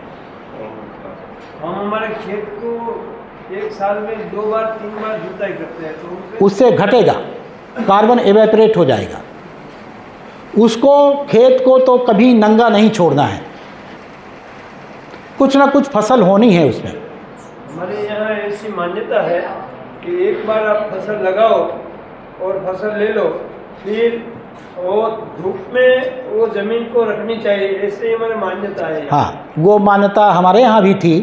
Speaker 3: हम हमारे खेत को एक साल में 2 बार 3 बार जुताई करते हैं तो
Speaker 1: उससे घटेगा, कार्बन एवेपोरेट हो जाएगा। उसको खेत को तो कभी नंगा नहीं छोड़ना है, कुछ ना कुछ फसल होनी है उसमें।
Speaker 3: हमारे यहाँ ऐसी मान्यता है कि एक बार आप फसल लगाओ और फसल ले लो, फिर वो धूप में वो जमीन को रखनी चाहिए, ऐसे हमारी मान्यता है।
Speaker 1: हाँ, वो मान्यता हमारे यहाँ भी थी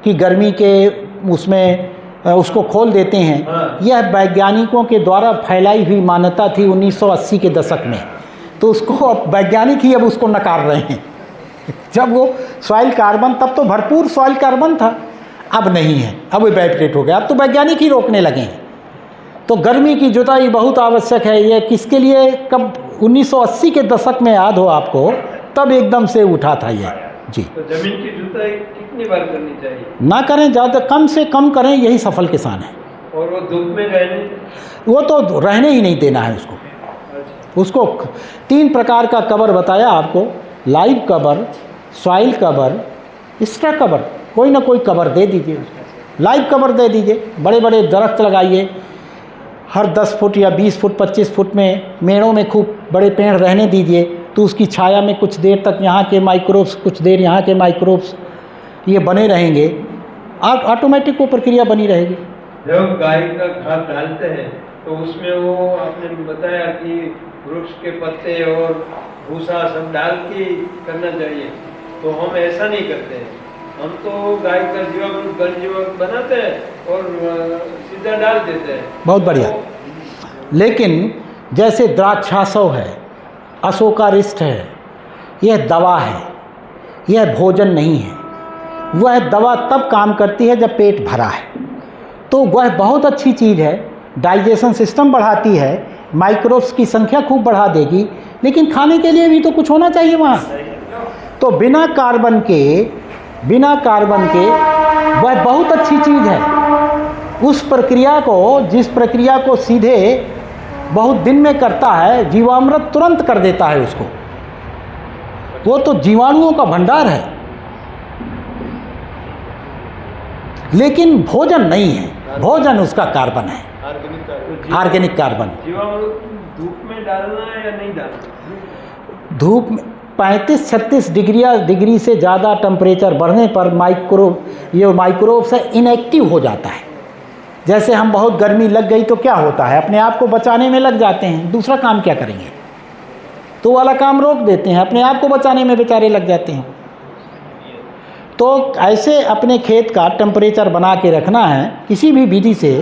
Speaker 1: कि गर्मी के उसमें उसको खोल देते हैं।
Speaker 3: हाँ।
Speaker 1: यह वैज्ञानिकों के द्वारा फैलाई हुई मान्यता थी 1980 के दशक में, तो उसको अब वैज्ञानिक ही अब उसको नकार रहे हैं। जब वो सॉइल कार्बन, तब तो भरपूर सॉइल कार्बन था, अब नहीं है, अब इवेपोरेट हो गया, अब तो वैज्ञानिक ही रोकने लगे हैं। तो गर्मी की जुताई बहुत आवश्यक है। ये किसके लिए, कब 1980 के दशक में याद हो आपको, तब एकदम से उठा था ये जी।
Speaker 3: तो जमीन की जुताई कितनी बार करनी चाहिए?
Speaker 1: ना करें, ज़्यादा कम से कम करें, यही सफल किसान है।
Speaker 3: और वो धूप में रहने?
Speaker 1: वो तो रहने ही नहीं देना है उसको। उसको 3 प्रकार का कवर बताया आपको, live cover, soil cover, extra cover, कोई ना कोई कवर दे दीजिए उसको। लाइव कवर दे दीजिए, बड़े बड़े दरख्त लगाइए, हर 10 फुट या 20 फुट 25 फुट में मेड़ों में खूब बड़े पेड़ रहने दीजिए, तो उसकी छाया में कुछ देर तक यहाँ के माइक्रोब्स, कुछ देर यहाँ के माइक्रोब्स ये बने रहेंगे, ऑटोमेटिक वो प्रक्रिया बनी रहेगी।
Speaker 3: जब गाय का खाद डालते हैं तो उसमें वो आपने बताया कि वृक्ष के पत्ते और भूसा सब डाल के करना चाहिए, तो हम ऐसा नहीं करते हैं। हम तो गाय का जीवामृत, गण जीवामृत बनाते हैं और सीधा डाल देते हैं।
Speaker 1: बहुत बढ़िया। लेकिन जैसे द्राक्षासव है, अशोकारिष्ट है, यह दवा है, यह भोजन नहीं है। वह दवा तब काम करती है जब पेट भरा है, तो वह बहुत अच्छी चीज़ है, डाइजेशन सिस्टम बढ़ाती है, माइक्रोब्स की संख्या खूब बढ़ा देगी, लेकिन खाने के लिए भी तो कुछ होना चाहिए वहाँ। तो बिना कार्बन के वह बहुत अच्छी चीज़ है। उस प्रक्रिया को, जिस प्रक्रिया को सीधे बहुत दिन में करता है, जीवामृत तुरंत कर देता है उसको। वो तो जीवाणुओं का भंडार है, लेकिन भोजन नहीं है। भोजन उसका कार्बन है, ऑर्गेनिक कार्बन।
Speaker 3: जीवामृत धूप में डालना है या नहीं डालना?
Speaker 1: धूप में 35-36 डिग्री से ज़्यादा टेम्परेचर बढ़ने पर माइक्रोब से इनएक्टिव हो जाता है। जैसे हम बहुत गर्मी लग गई तो क्या होता है, अपने आप को बचाने में लग जाते हैं, दूसरा काम क्या करेंगे, तो वाला काम रोक देते हैं, अपने आप को बचाने में बेचारे लग जाते हैं। तो ऐसे अपने खेत का टेम्परेचर बना के रखना है किसी भी विधि से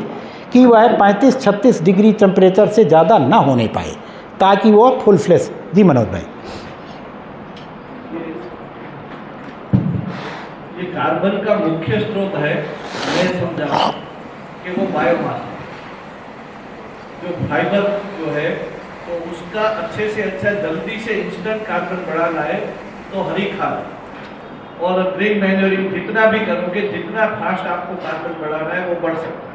Speaker 1: कि वह 35-36 डिग्री टेम्परेचर से ज़्यादा ना होने पाए, ताकि वो फुल फ्लेश। जी मनोज भाई।
Speaker 6: ये कार्बन का मुख्य स्रोत है, मैं समझा कि वो बायोमास है। जो फाइबर जो है तो उसका अच्छे से अच्छा जल्दी से इंस्टेंट कार्बन बढ़ाना है तो हरी खाद और ग्रीन मैन्योरिंग जितना भी करोगे, जितना फास्ट आपको कार्बन बढ़ाना है वो बढ़ सकता है।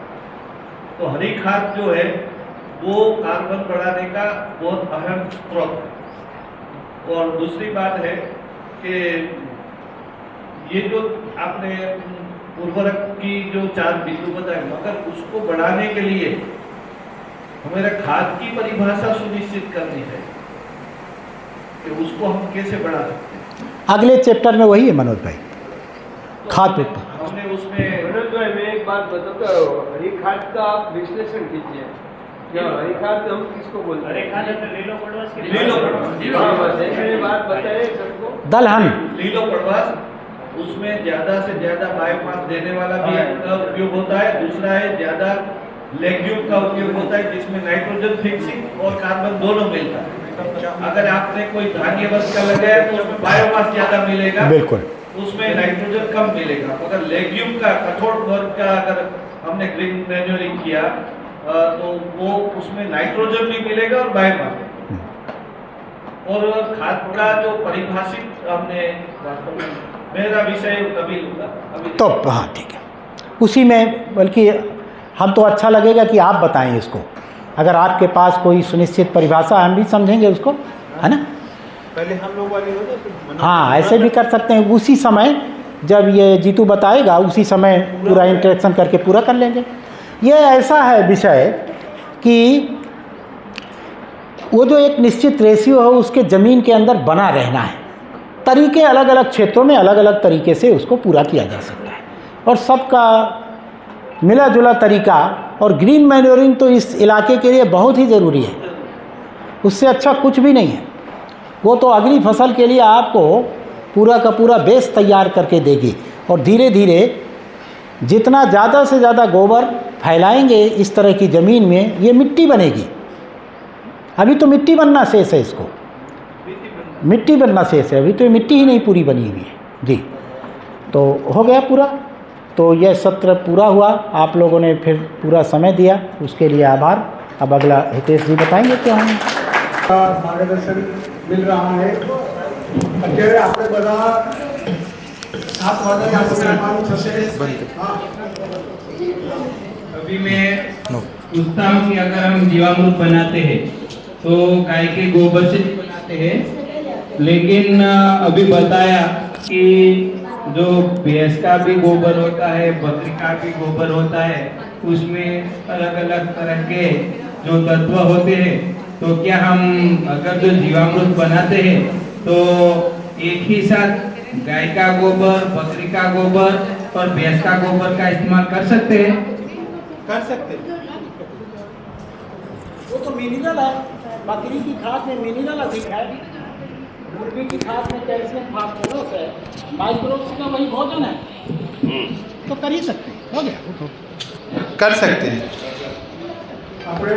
Speaker 6: तो हरी खाद जो है वो कार्बन बढ़ाने का बहुत अहम स्रोत है। और दूसरी बात है कि ये जो आपने उर्वरक की जो 4 बिंदु बताए, मगर उसको बढ़ाने के लिए हमें खाद की परिभाषा सुनिश्चित करनी है कि उसको हम कैसे बढ़ा सकते हैं।
Speaker 1: अगले चैप्टर में वही है मनोज भाई, खाद पे।
Speaker 6: हमने उसमें
Speaker 3: मनोज भाई, मैं एक बात बताता हूँ, हरी खाद का आप विश्लेषण कीजिए। क्या हरी खाद हम किसको बोलते हैं?
Speaker 6: लीलो पड़वास,
Speaker 3: हाँ, बस ऐसे बात बताए सबको।
Speaker 1: दलहन,
Speaker 6: लीलो पड़वास, उसमें ज्यादा से ज्यादा बायोमास देने वाला भी का उपयोग होता है। दूसरा है ज्यादा लेग्यूम का उपयोग होता है, जिसमें नाइट्रोजन फिक्सिंग और कार्बन दोनों मिलता है। अगर आपने कोई धान्य वर्ग का लगाया तो उसमें बायोमास ज्यादा मिलेगा,
Speaker 1: बिल्कुल,
Speaker 6: उसमें नाइट्रोजन कम मिलेगा। अगर लेग्यूम का, कठोर वर्ग का अगर हमने ग्रीन मैन्योरिंग किया तो वो उसमें नाइट्रोजन भी मिलेगा और बायोमास। और खाद का जो परिभाषित आपने मेरा विषय अभी
Speaker 1: तो हाँ ठीक है, उसी में बल्कि हम तो अच्छा लगेगा कि आप बताएं इसको, अगर आपके पास कोई सुनिश्चित परिभाषा हम भी समझेंगे उसको, है ना।
Speaker 2: पहले हम लोग वाली हो जाए।
Speaker 1: हाँ ऐसे भी कर सकते हैं, उसी समय जब ये जीतू बताएगा उसी समय पूरा इंटरेक्शन करके पूरा कर लेंगे। ये ऐसा है विषय कि वो जो एक निश्चित रेशियो है उसके ज़मीन के अंदर बना रहना है। तरीके अलग अलग क्षेत्रों में अलग अलग तरीके से उसको पूरा किया जा सकता है और सबका मिला जुला तरीका, और ग्रीन मैन्योरिंग तो इस इलाके के लिए बहुत ही ज़रूरी है, उससे अच्छा कुछ भी नहीं है। वो तो अगली फसल के लिए आपको पूरा का पूरा बेस तैयार करके देगी, और धीरे धीरे जितना ज़्यादा से ज़्यादा गोबर फैलाएंगे इस तरह की ज़मीन में, ये मिट्टी बनेगी। अभी तो मिट्टी बनना शेष है, इसको मिट्टी बनना शेष है, अभी तो ये मिट्टी ही नहीं पूरी बनी हुई है जी। तो हो गया पूरा, तो यह सत्र पूरा हुआ, आप लोगों ने फिर पूरा समय दिया, उसके लिए आभार। अब अगला हितेश जी बताएंगे क्या हम
Speaker 5: मार्गदर्शन मिल रहा है। અત્યારે આપણે બધા 7 વાગે આવવાનું થશે।
Speaker 7: अभी मैं पूछता हूँ कि अगर हम जीवामृत बनाते हैं तो गाय के गोबर से बनाते हैं, लेकिन अभी बताया कि जो भैंस का भी गोबर होता है, बकरी का भी गोबर होता है, उसमें अलग अलग तरह के जो तत्व होते हैं, तो क्या हम अगर जो जीवामृत बनाते हैं तो एक ही साथ गाय का गोबर, बकरी का गोबर और भैंस का गोबर का इस्तेमाल कर सकते हैं?
Speaker 5: कर सकते हैं।
Speaker 1: वो तो मिनरल है, बकरी की खाद में मिनरल अधिक है, मुर्गी की खाद में कैल्शियम फास्फोरस है, माइक्रोब्स का वही भोजन है, तो कर ही सकते हैं। हो गया,
Speaker 2: कर सकते हैं।
Speaker 5: આપણે